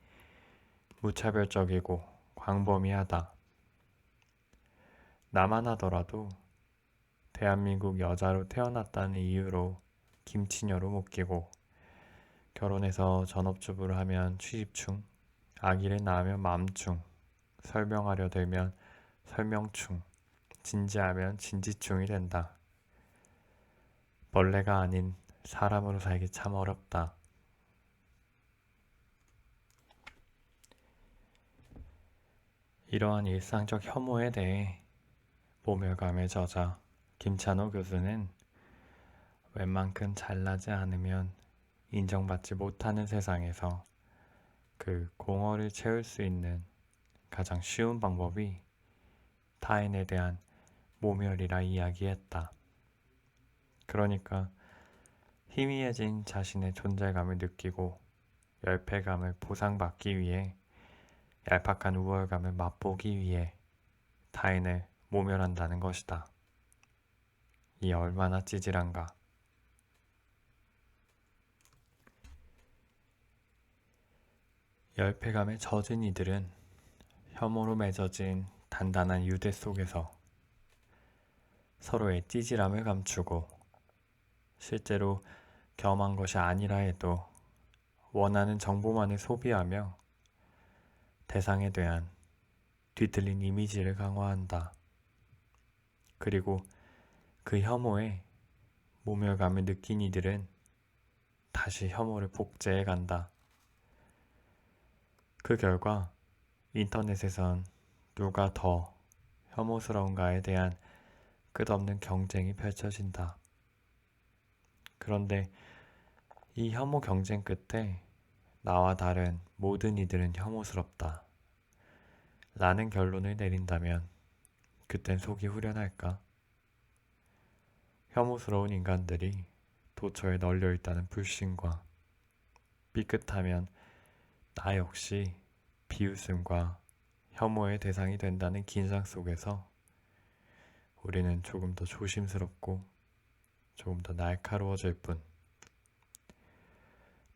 무차별적이고 광범위하다. 나만 하더라도 대한민국 여자로 태어났다는 이유로 김치녀로 묶이고 결혼해서 전업주부를 하면 취집충, 아기를 낳으면 맘충, 설명하려 들면 설명충, 진지하면 진지충이 된다. 벌레가 아닌 사람으로 살기 참 어렵다. 이러한 일상적 혐오에 대해 모멸감에 젖어 김찬호 교수는 웬만큼 잘나지 않으면 인정받지 못하는 세상에서 그 공허를 채울 수 있는 가장 쉬운 방법이 타인에 대한 모멸이라 이야기했다. 그러니까 희미해진 자신의 존재감을 느끼고 열패감을 보상받기 위해 얄팍한 우월감을 맛보기 위해 타인을 모멸한다는 것이다. 이 얼마나 찌질한가. 열패감에 젖은 이들은 혐오로 맺어진 단단한 유대 속에서 서로의 찌질함을 감추고 실제로 겸한 것이 아니라 해도 원하는 정보만을 소비하며 대상에 대한 뒤틀린 이미지를 강화한다. 그리고 그 혐오에 모멸감을 느낀 이들은 다시 혐오를 복제해 간다. 그 결과 인터넷에선 누가 더 혐오스러운가에 대한 끝없는 경쟁이 펼쳐진다. 그런데 이 혐오 경쟁 끝에 나와 다른 모든 이들은 혐오스럽다 라는 결론을 내린다면 그땐 속이 후련할까? 혐오스러운 인간들이 도처에 널려 있다는 불신과 삐끗하면 나 역시 비웃음과 혐오의 대상이 된다는 긴장 속에서 우리는 조금 더 조심스럽고 조금 더 날카로워질 뿐.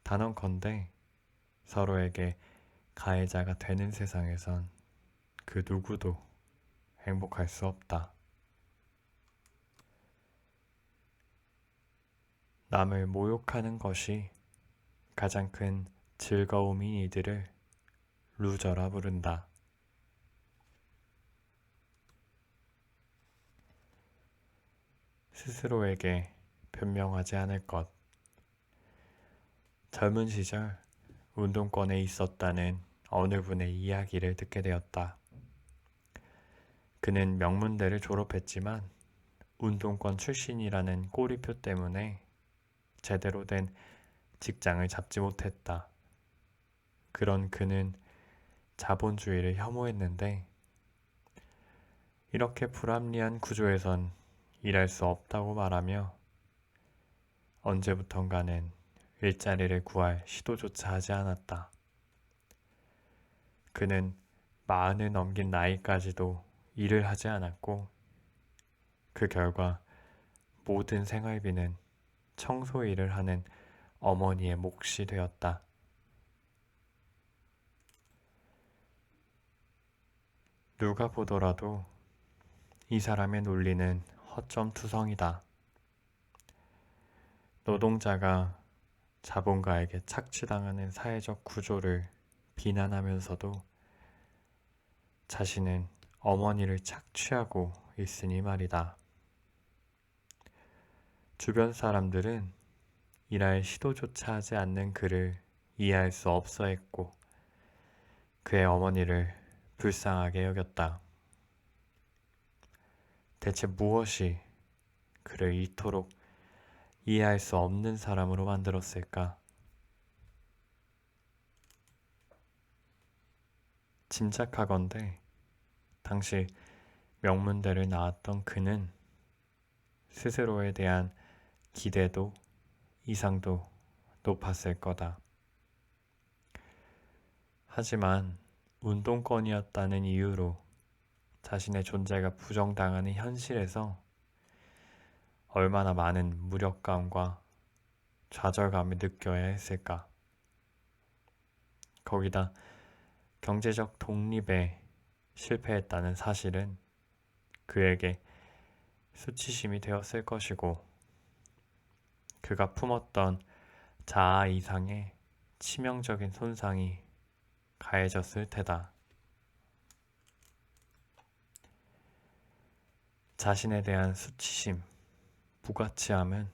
단언컨대 서로에게 가해자가 되는 세상에선 그 누구도 행복할 수 없다. 남을 모욕하는 것이 가장 큰 즐거움인 이들을 루저라 부른다. 스스로에게 변명하지 않을 것. 젊은 시절 운동권에 있었다는 어느 분의 이야기를 듣게 되었다. 그는 명문대를 졸업했지만 운동권 출신이라는 꼬리표 때문에 제대로 된 직장을 잡지 못했다. 그런 그는 자본주의를 혐오했는데 이렇게 불합리한 구조에선 일할 수 없다고 말하며 언제부턴가는 일자리를 구할 시도조차 하지 않았다. 그는 40을 넘긴 나이까지도 일을 하지 않았고 그 결과 모든 생활비는 청소 일을 하는 어머니의 몫이 되었다. 누가 보더라도 이 사람의 논리는 허점투성이다. 노동자가 자본가에게 착취당하는 사회적 구조를 비난하면서도 자신은 어머니를 착취하고 있으니 말이다. 주변 사람들은 일할 시도조차 하지 않는 그를 이해할 수 없어 했고 그의 어머니를 불쌍하게 여겼다. 대체 무엇이 그를 이토록 이해할 수 없는 사람으로 만들었을까? 짐작하건대 당시 명문대를 나왔던 그는 스스로에 대한 기대도 이상도 높았을 거다. 하지만 운동권이었다는 이유로 자신의 존재가 부정당하는 현실에서 얼마나 많은 무력감과 좌절감을 느껴야 했을까? 거기다 경제적 독립에 실패했다는 사실은 그에게 수치심이 되었을 것이고 그가 품었던 자아 이상의 치명적인 손상이 가해졌을 테다. 자신에 대한 수치심, 부가치함은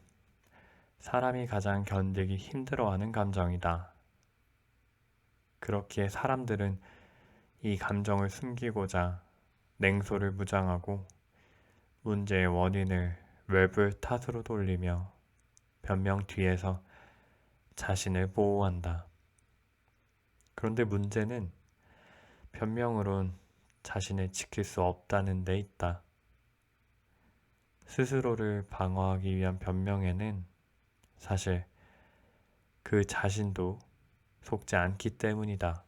사람이 가장 견디기 힘들어하는 감정이다. 그렇기에 사람들은 이 감정을 숨기고자 냉소를 무장하고 문제의 원인을 외부의 탓으로 돌리며 변명 뒤에서 자신을 보호한다. 그런데 문제는 변명으론 자신을 지킬 수 없다는 데 있다. 스스로를 방어하기 위한 변명에는 사실 그 자신도 속지 않기 때문이다.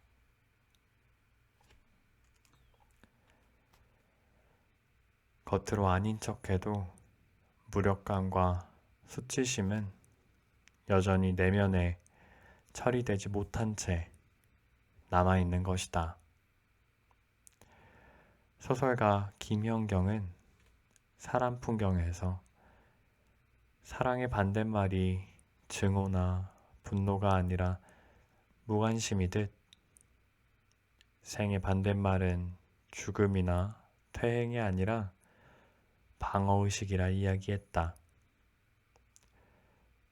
겉으로 아닌 척해도 무력감과 수치심은 여전히 내면에 처리되지 못한 채 남아있는 것이다. 소설가 김현경은 사람 풍경에서 사랑의 반대말이 증오나 분노가 아니라 무관심이듯 생의 반대말은 죽음이나 퇴행이 아니라 방어의식이라 이야기했다.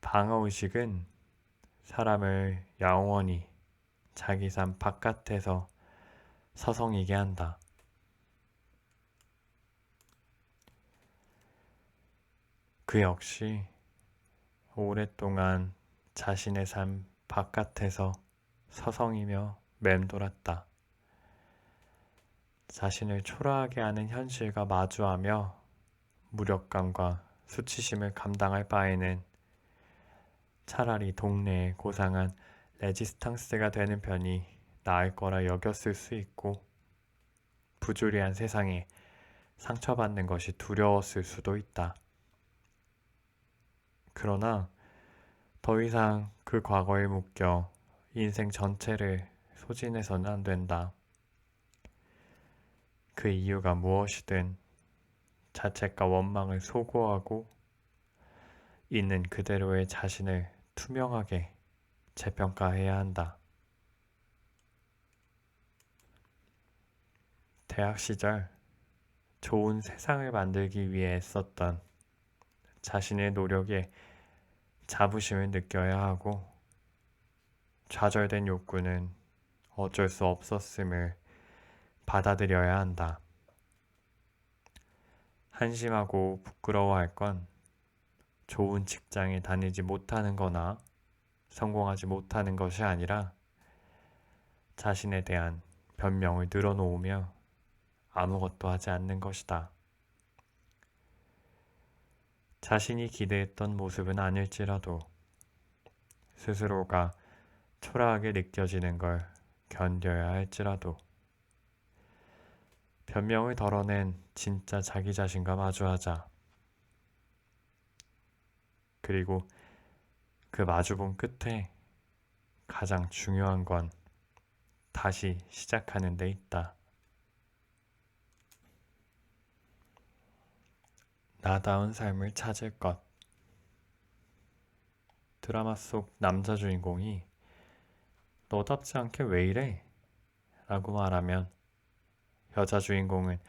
방어의식은 사람을 영원히 자기 삶 바깥에서 서성이게 한다. 그 역시 오랫동안 자신의 삶 바깥에서 서성이며 맴돌았다. 자신을 초라하게 하는 현실과 마주하며 무력감과 수치심을 감당할 바에는 차라리 동네에 고상한 레지스탕스가 되는 편이 나을 거라 여겼을 수 있고 부조리한 세상에 상처받는 것이 두려웠을 수도 있다. 그러나 더 이상 그 과거에 묶여 인생 전체를 소진해서는 안 된다. 그 이유가 무엇이든 자책과 원망을 소고하고 있는 그대로의 자신을 투명하게 재평가해야 한다. 대학 시절 좋은 세상을 만들기 위해 애썼던 자신의 노력에 자부심을 느껴야 하고 좌절된 욕구는 어쩔 수 없었음을 받아들여야 한다. 한심하고 부끄러워할 건 좋은 직장에 다니지 못하는 거나 성공하지 못하는 것이 아니라 자신에 대한 변명을 늘어놓으며 아무것도 하지 않는 것이다. 자신이 기대했던 모습은 아닐지라도 스스로가 초라하게 느껴지는 걸 견뎌야 할지라도 변명을 덜어낸 진짜 자기 자신과 마주하자. 그리고 그 마주본 끝에 가장 중요한 건 다시 시작하는 데 있다. 나다운 삶을 찾을 것. 드라마 속 남자 주인공이 너답지 않게 왜 이래? 라고 말하면 여자 주인공은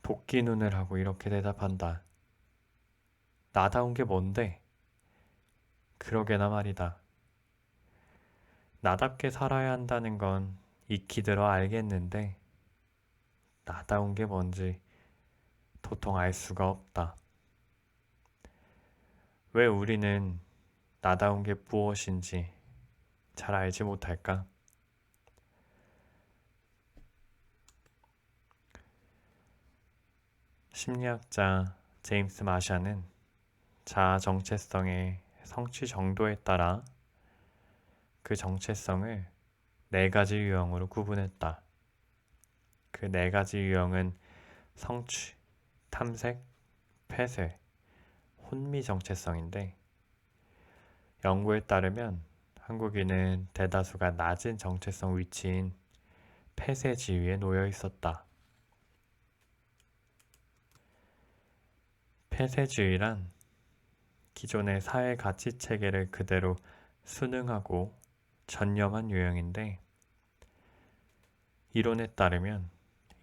도끼 눈을 하고 이렇게 대답한다. 나다운 게 뭔데? 그러게나 말이다. 나답게 살아야 한다는 건 익히 들어 알겠는데 나다운 게 뭔지 도통 알 수가 없다. 왜 우리는 나다운 게 무엇인지 잘 알지 못할까? 심리학자 제임스 마샤는 자아 정체성의 성취 정도에 따라 그 정체성을 네 가지 유형으로 구분했다. 그 네 가지 유형은 성취, 탐색, 폐쇄, 혼미 정체성인데 연구에 따르면 한국인은 대다수가 낮은 정체성 위치인 폐쇄 지위에 놓여 있었다. 폐쇄주의란 기존의 사회 가치 체계를 그대로 순응하고 전념한 유형인데 이론에 따르면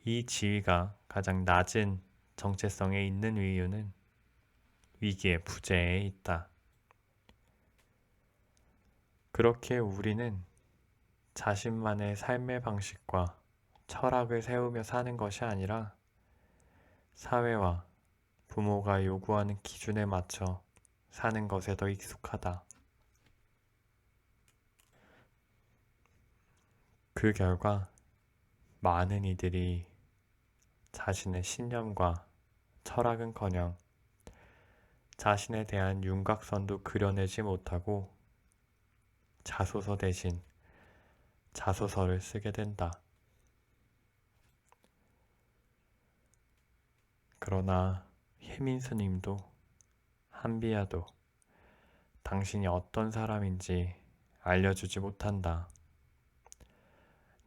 이 지위가 가장 낮은 정체성에 있는 이유는 위기의 부재에 있다. 그렇게 우리는 자신만의 삶의 방식과 철학을 세우며 사는 것이 아니라 사회와 부모가 요구하는 기준에 맞춰 사는 것에 더 익숙하다. 그 결과 많은 이들이 자신의 신념과 철학은커녕 자신에 대한 윤곽선도 그려내지 못하고 자소서 대신 자소서를 쓰게 된다. 그러나 혜민스님도 한비야도 당신이 어떤 사람인지 알려주지 못한다.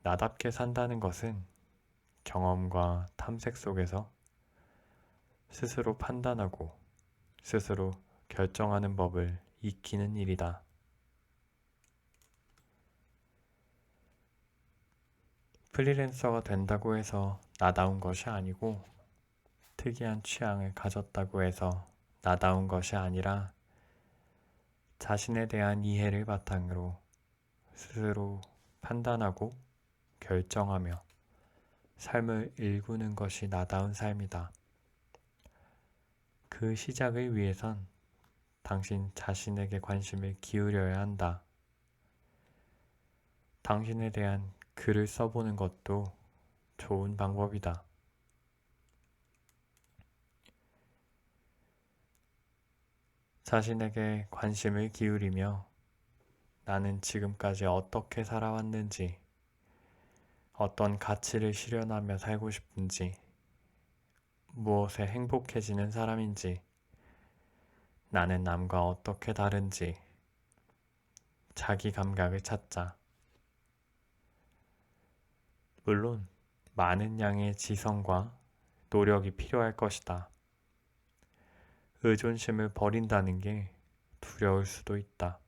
나답게 산다는 것은 경험과 탐색 속에서 스스로 판단하고 스스로 결정하는 법을 익히는 일이다. 프리랜서가 된다고 해서 나다운 것이 아니고 특이한 취향을 가졌다고 해서 나다운 것이 아니라 자신에 대한 이해를 바탕으로 스스로 판단하고 결정하며 삶을 일구는 것이 나다운 삶이다. 그 시작을 위해선 당신 자신에게 관심을 기울여야 한다. 당신에 대한 글을 써보는 것도 좋은 방법이다. 자신에게 관심을 기울이며 나는 지금까지 어떻게 살아왔는지, 어떤 가치를 실현하며 살고 싶은지, 무엇에 행복해지는 사람인지, 나는 남과 어떻게 다른지, 자기 감각을 찾자. 물론 많은 양의 지성과 노력이 필요할 것이다. 의존심을 버린다는 게 두려울 수도 있다.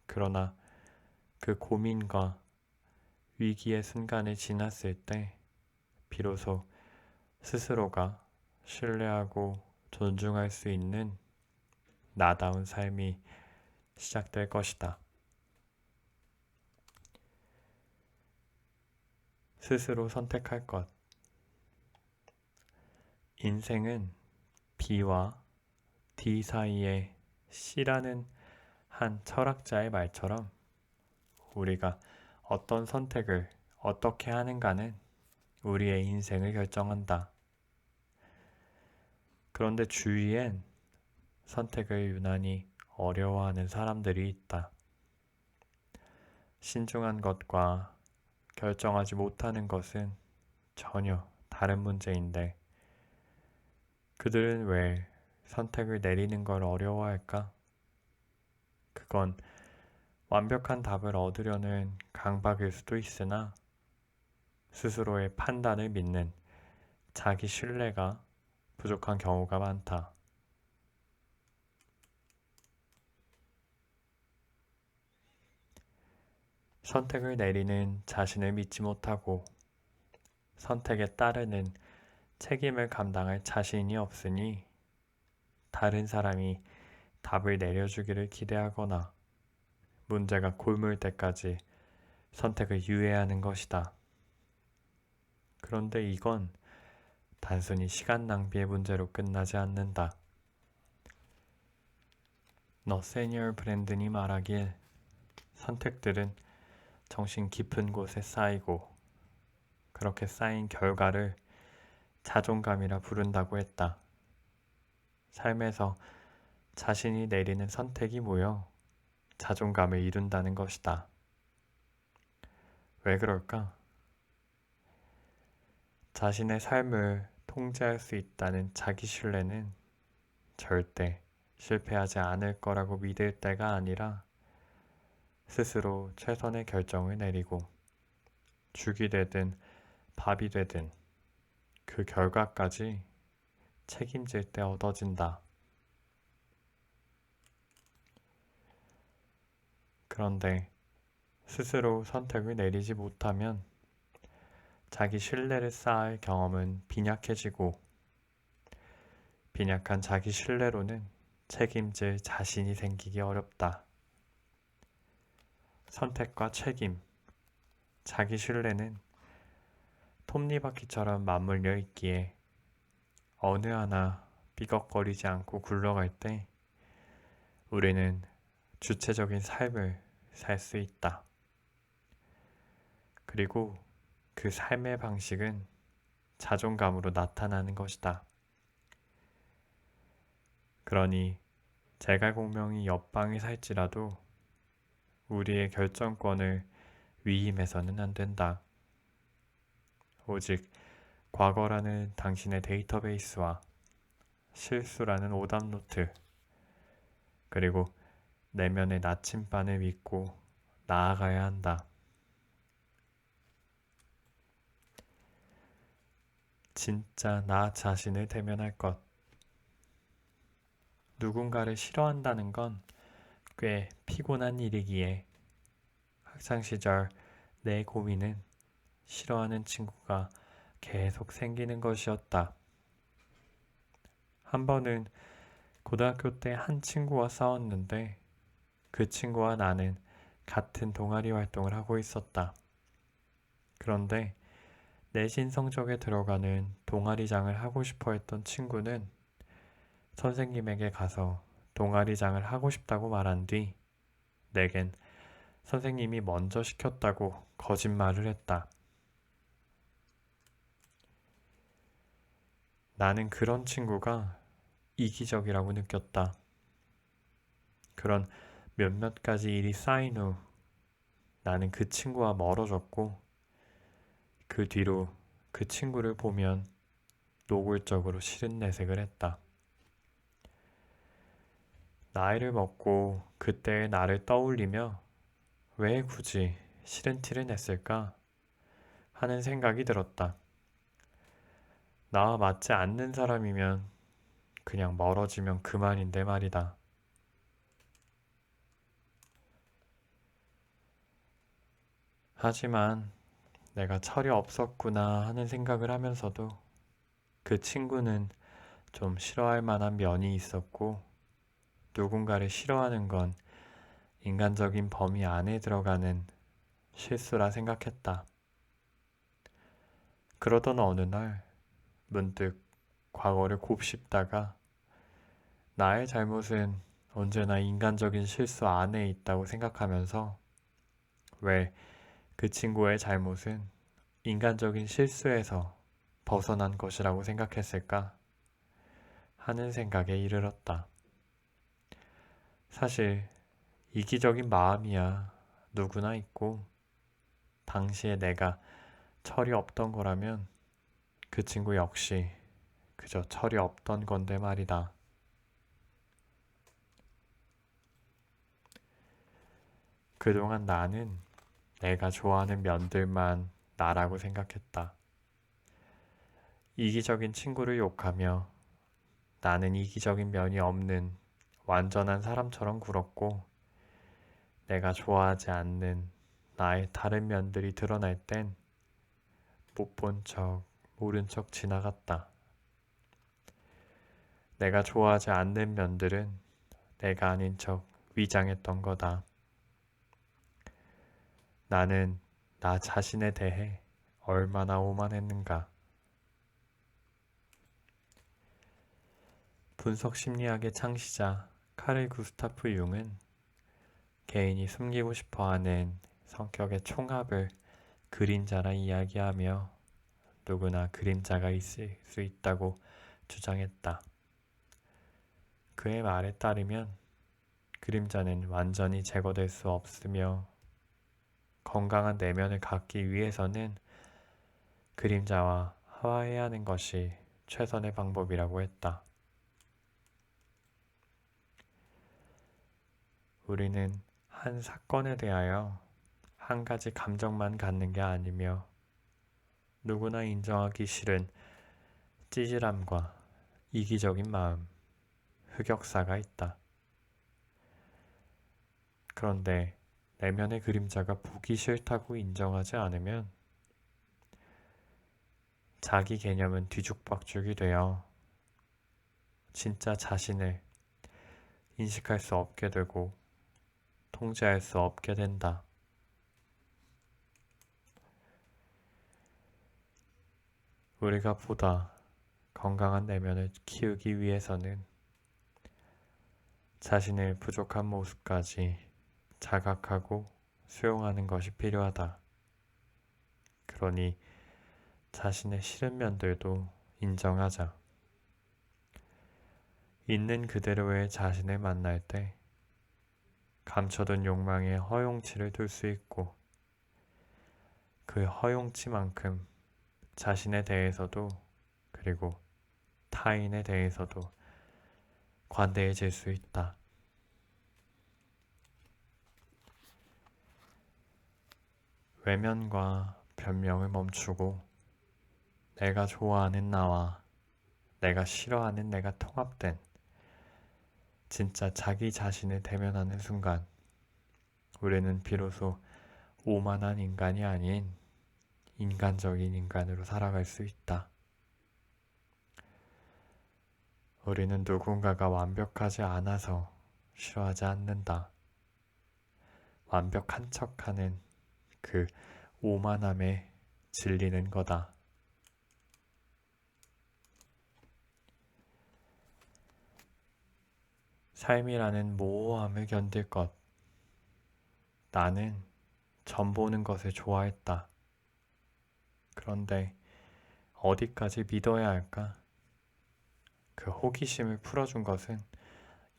그러나 그 고민과 위기의 순간을 지났을 때 비로소 스스로가 신뢰하고 존중할 수 있는 나다운 삶이 시작될 것이다. 스스로 선택할 것. 인생은 B와 D 사이에 C라는 한 철학자의 말처럼 우리가 어떤 선택을 어떻게 하는가는 우리의 인생을 결정한다. 그런데 주위엔 선택을 유난히 어려워하는 사람들이 있다. 신중한 것과 결정하지 못하는 것은 전혀 다른 문제인데 그들은 왜 선택을 내리는 걸 어려워할까? 그건 완벽한 답을 얻으려는 강박일 수도 있으나 스스로의 판단을 믿는 자기 신뢰가 부족한 경우가 많다. 선택을 내리는 자신을 믿지 못하고 선택에 따르는 책임을 감당할 자신이 없으니 다른 사람이 답을 내려주기를 기대하거나 문제가 골물 때까지 선택을 유예하는 것이다. 그런데 이건 단순히 시간 낭비의 문제로 끝나지 않는다. 너세니얼 브랜든이 말하길 선택들은 정신 깊은 곳에 쌓이고 그렇게 쌓인 결과를 자존감이라 부른다고 했다. 삶에서 자신이 내리는 선택이 모여 자존감을 이룬다는 것이다. 왜 그럴까? 자신의 삶을 통제할 수 있다는 자기 신뢰는 절대 실패하지 않을 거라고 믿을 때가 아니라 스스로 최선의 결정을 내리고 죽이 되든 밥이 되든 그 결과까지 책임질 때 얻어진다. 그런데 스스로 선택을 내리지 못하면 자기 신뢰를 쌓을 경험은 빈약해지고 빈약한 자기 신뢰로는 책임질 자신이 생기기 어렵다. 선택과 책임, 자기 신뢰는 톱니바퀴처럼 맞물려 있기에 어느 하나 삐걱거리지 않고 굴러갈 때 우리는 주체적인 삶을 살 수 있다. 그리고 그 삶의 방식은 자존감으로 나타나는 것이다. 그러니 제갈공명이 옆방에 살지라도 우리의 결정권을 위임해서는 안 된다. 오직 과거라는 당신의 데이터베이스와 실수라는 오답노트 그리고 내면의 나침반을 믿고 나아가야 한다. 진짜 나 자신을 대면할 것. 누군가를 싫어한다는 건 꽤 피곤한 일이기에 학창시절 내 고민은 싫어하는 친구가 계속 생기는 것이었다. 한 번은 고등학교 때 한 친구와 싸웠는데 그 친구와 나는 같은 동아리 활동을 하고 있었다. 그런데 내신 성적에 들어가는 동아리장을 하고 싶어 했던 친구는 선생님에게 가서 동아리장을 하고 싶다고 말한 뒤 내겐 선생님이 먼저 시켰다고 거짓말을 했다. 나는 그런 친구가 이기적이라고 느꼈다. 그런 몇몇 가지 일이 쌓인 후 나는 그 친구와 멀어졌고 그 뒤로 그 친구를 보면 노골적으로 싫은 내색을 했다. 나이를 먹고 그때의 나를 떠올리며 왜 굳이 싫은 티를 냈을까 하는 생각이 들었다. 나와 맞지 않는 사람이면 그냥 멀어지면 그만인데 말이다. 하지만 내가 철이 없었구나 하는 생각을 하면서도 그 친구는 좀 싫어할 만한 면이 있었고 누군가를 싫어하는 건 인간적인 범위 안에 들어가는 실수라 생각했다. 그러던 어느 날 문득 과거를 곱씹다가 나의 잘못은 언제나 인간적인 실수 안에 있다고 생각하면서 왜 그 친구의 잘못은 인간적인 실수에서 벗어난 것이라고 생각했을까 하는 생각에 이르렀다. 사실 이기적인 마음이야 누구나 있고 당시에 내가 철이 없던 거라면 그 친구 역시 그저 철이 없던 건데 말이다. 그동안 나는 내가 좋아하는 면들만 나라고 생각했다. 이기적인 친구를 욕하며 나는 이기적인 면이 없는 완전한 사람처럼 굴었고 내가 좋아하지 않는 나의 다른 면들이 드러날 땐 못 본 척, 모른 척 지나갔다. 내가 좋아하지 않는 면들은 내가 아닌 척 위장했던 거다. 나는 나 자신에 대해 얼마나 오만했는가. 분석 심리학의 창시자 카를 구스타프 융은 개인이 숨기고 싶어하는 성격의 총합을 그림자라 이야기하며 누구나 그림자가 있을 수 있다고 주장했다. 그의 말에 따르면 그림자는 완전히 제거될 수 없으며 건강한 내면을 갖기 위해서는 그림자와 화해하는 것이 최선의 방법이라고 했다. 우리는 한 사건에 대하여 한 가지 감정만 갖는 게 아니며 누구나 인정하기 싫은 찌질함과 이기적인 마음, 흑역사가 있다. 그런데 내면의 그림자가 보기 싫다고 인정하지 않으면 자기 개념은 뒤죽박죽이 되어 진짜 자신을 인식할 수 없게 되고 통제할 수 없게 된다. 우리가 보다 건강한 내면을 키우기 위해서는 자신의 부족한 모습까지 자각하고 수용하는 것이 필요하다. 그러니 자신의 싫은 면들도 인정하자. 있는 그대로의 자신을 만날 때 감춰둔 욕망의 허용치를 둘 수 있고 그 허용치만큼 자신에 대해서도 그리고 타인에 대해서도 관대해질 수 있다. 외면과 변명을 멈추고 내가 좋아하는 나와 내가 싫어하는 내가 통합된 진짜 자기 자신을 대면하는 순간 우리는 비로소 오만한 인간이 아닌 인간적인 인간으로 살아갈 수 있다. 우리는 누군가가 완벽하지 않아서 싫어하지 않는다. 완벽한 척하는 그 오만함에 질리는 거다. 삶이라는 모호함을 견딜 것. 나는 점 보는 것을 좋아했다. 그런데 어디까지 믿어야 할까? 그 호기심을 풀어준 것은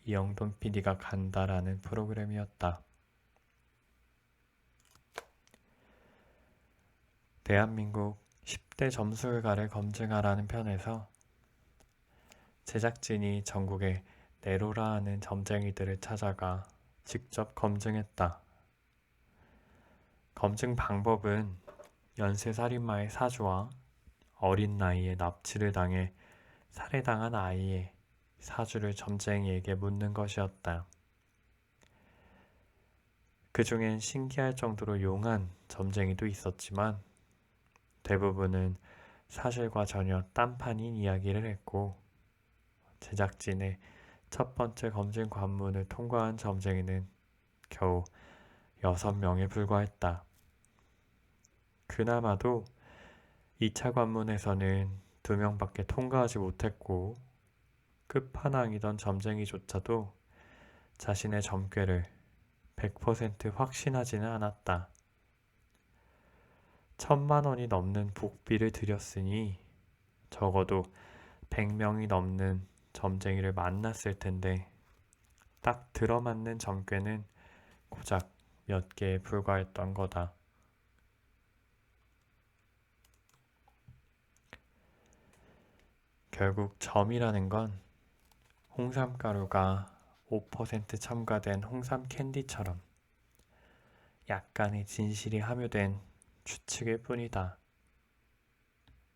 이영돈 PD가 간다라는 프로그램이었다. 대한민국 10대 점수율가를 검증하라는 편에서 제작진이 전국에 내로라 하는 점쟁이들을 찾아가 직접 검증했다. 검증 방법은 연쇄살인마의 사주와 어린 나이에 납치를 당해 살해당한 아이의 사주를 점쟁이에게 묻는 것이었다. 그 중엔 신기할 정도로 용한 점쟁이도 있었지만 대부분은 사실과 전혀 딴판인 이야기를 했고 제작진의 첫 번째 검증 관문을 통과한 점쟁이는 겨우 6명에 불과했다. 그나마도 2차 관문에서는 2명밖에 통과하지 못했고 끝판왕이던 점쟁이조차도 자신의 점괘를 100% 확신하지는 않았다. 1,000만 원이 넘는 복비를 들였으니 적어도 100명이 넘는 점쟁이를 만났을 텐데 딱 들어맞는 점괘는 고작 몇 개에 불과했던 거다. 결국 점이라는 건 홍삼가루가 5% 첨가된 홍삼 캔디처럼 약간의 진실이 함유된 추측일 뿐이다.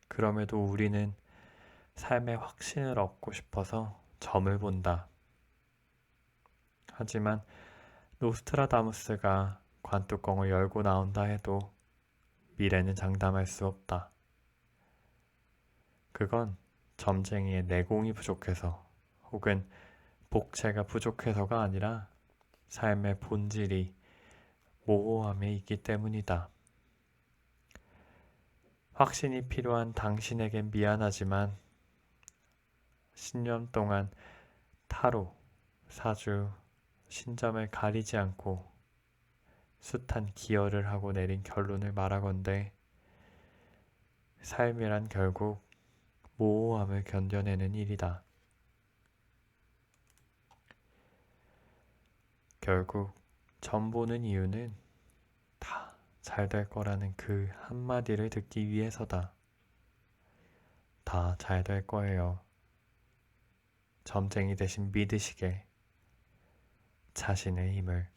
그럼에도 우리는 삶의 확신을 얻고 싶어서 점을 본다. 하지만 노스트라다무스가 관뚜껑을 열고 나온다 해도 미래는 장담할 수 없다. 그건 점쟁이의 내공이 부족해서 혹은 복채가 부족해서가 아니라 삶의 본질이 모호함에 있기 때문이다. 확신이 필요한 당신에겐 미안하지만 10년 동안 타로, 사주, 신점을 가리지 않고 숱한 기여를 하고 내린 결론을 말하건대 삶이란 결국 모호함을 견뎌내는 일이다. 결국 점 보는 이유는 다 잘 될 거라는 그 한마디를 듣기 위해서다. 다 잘 될 거예요. 점쟁이 대신 믿으시게 자신의 힘을.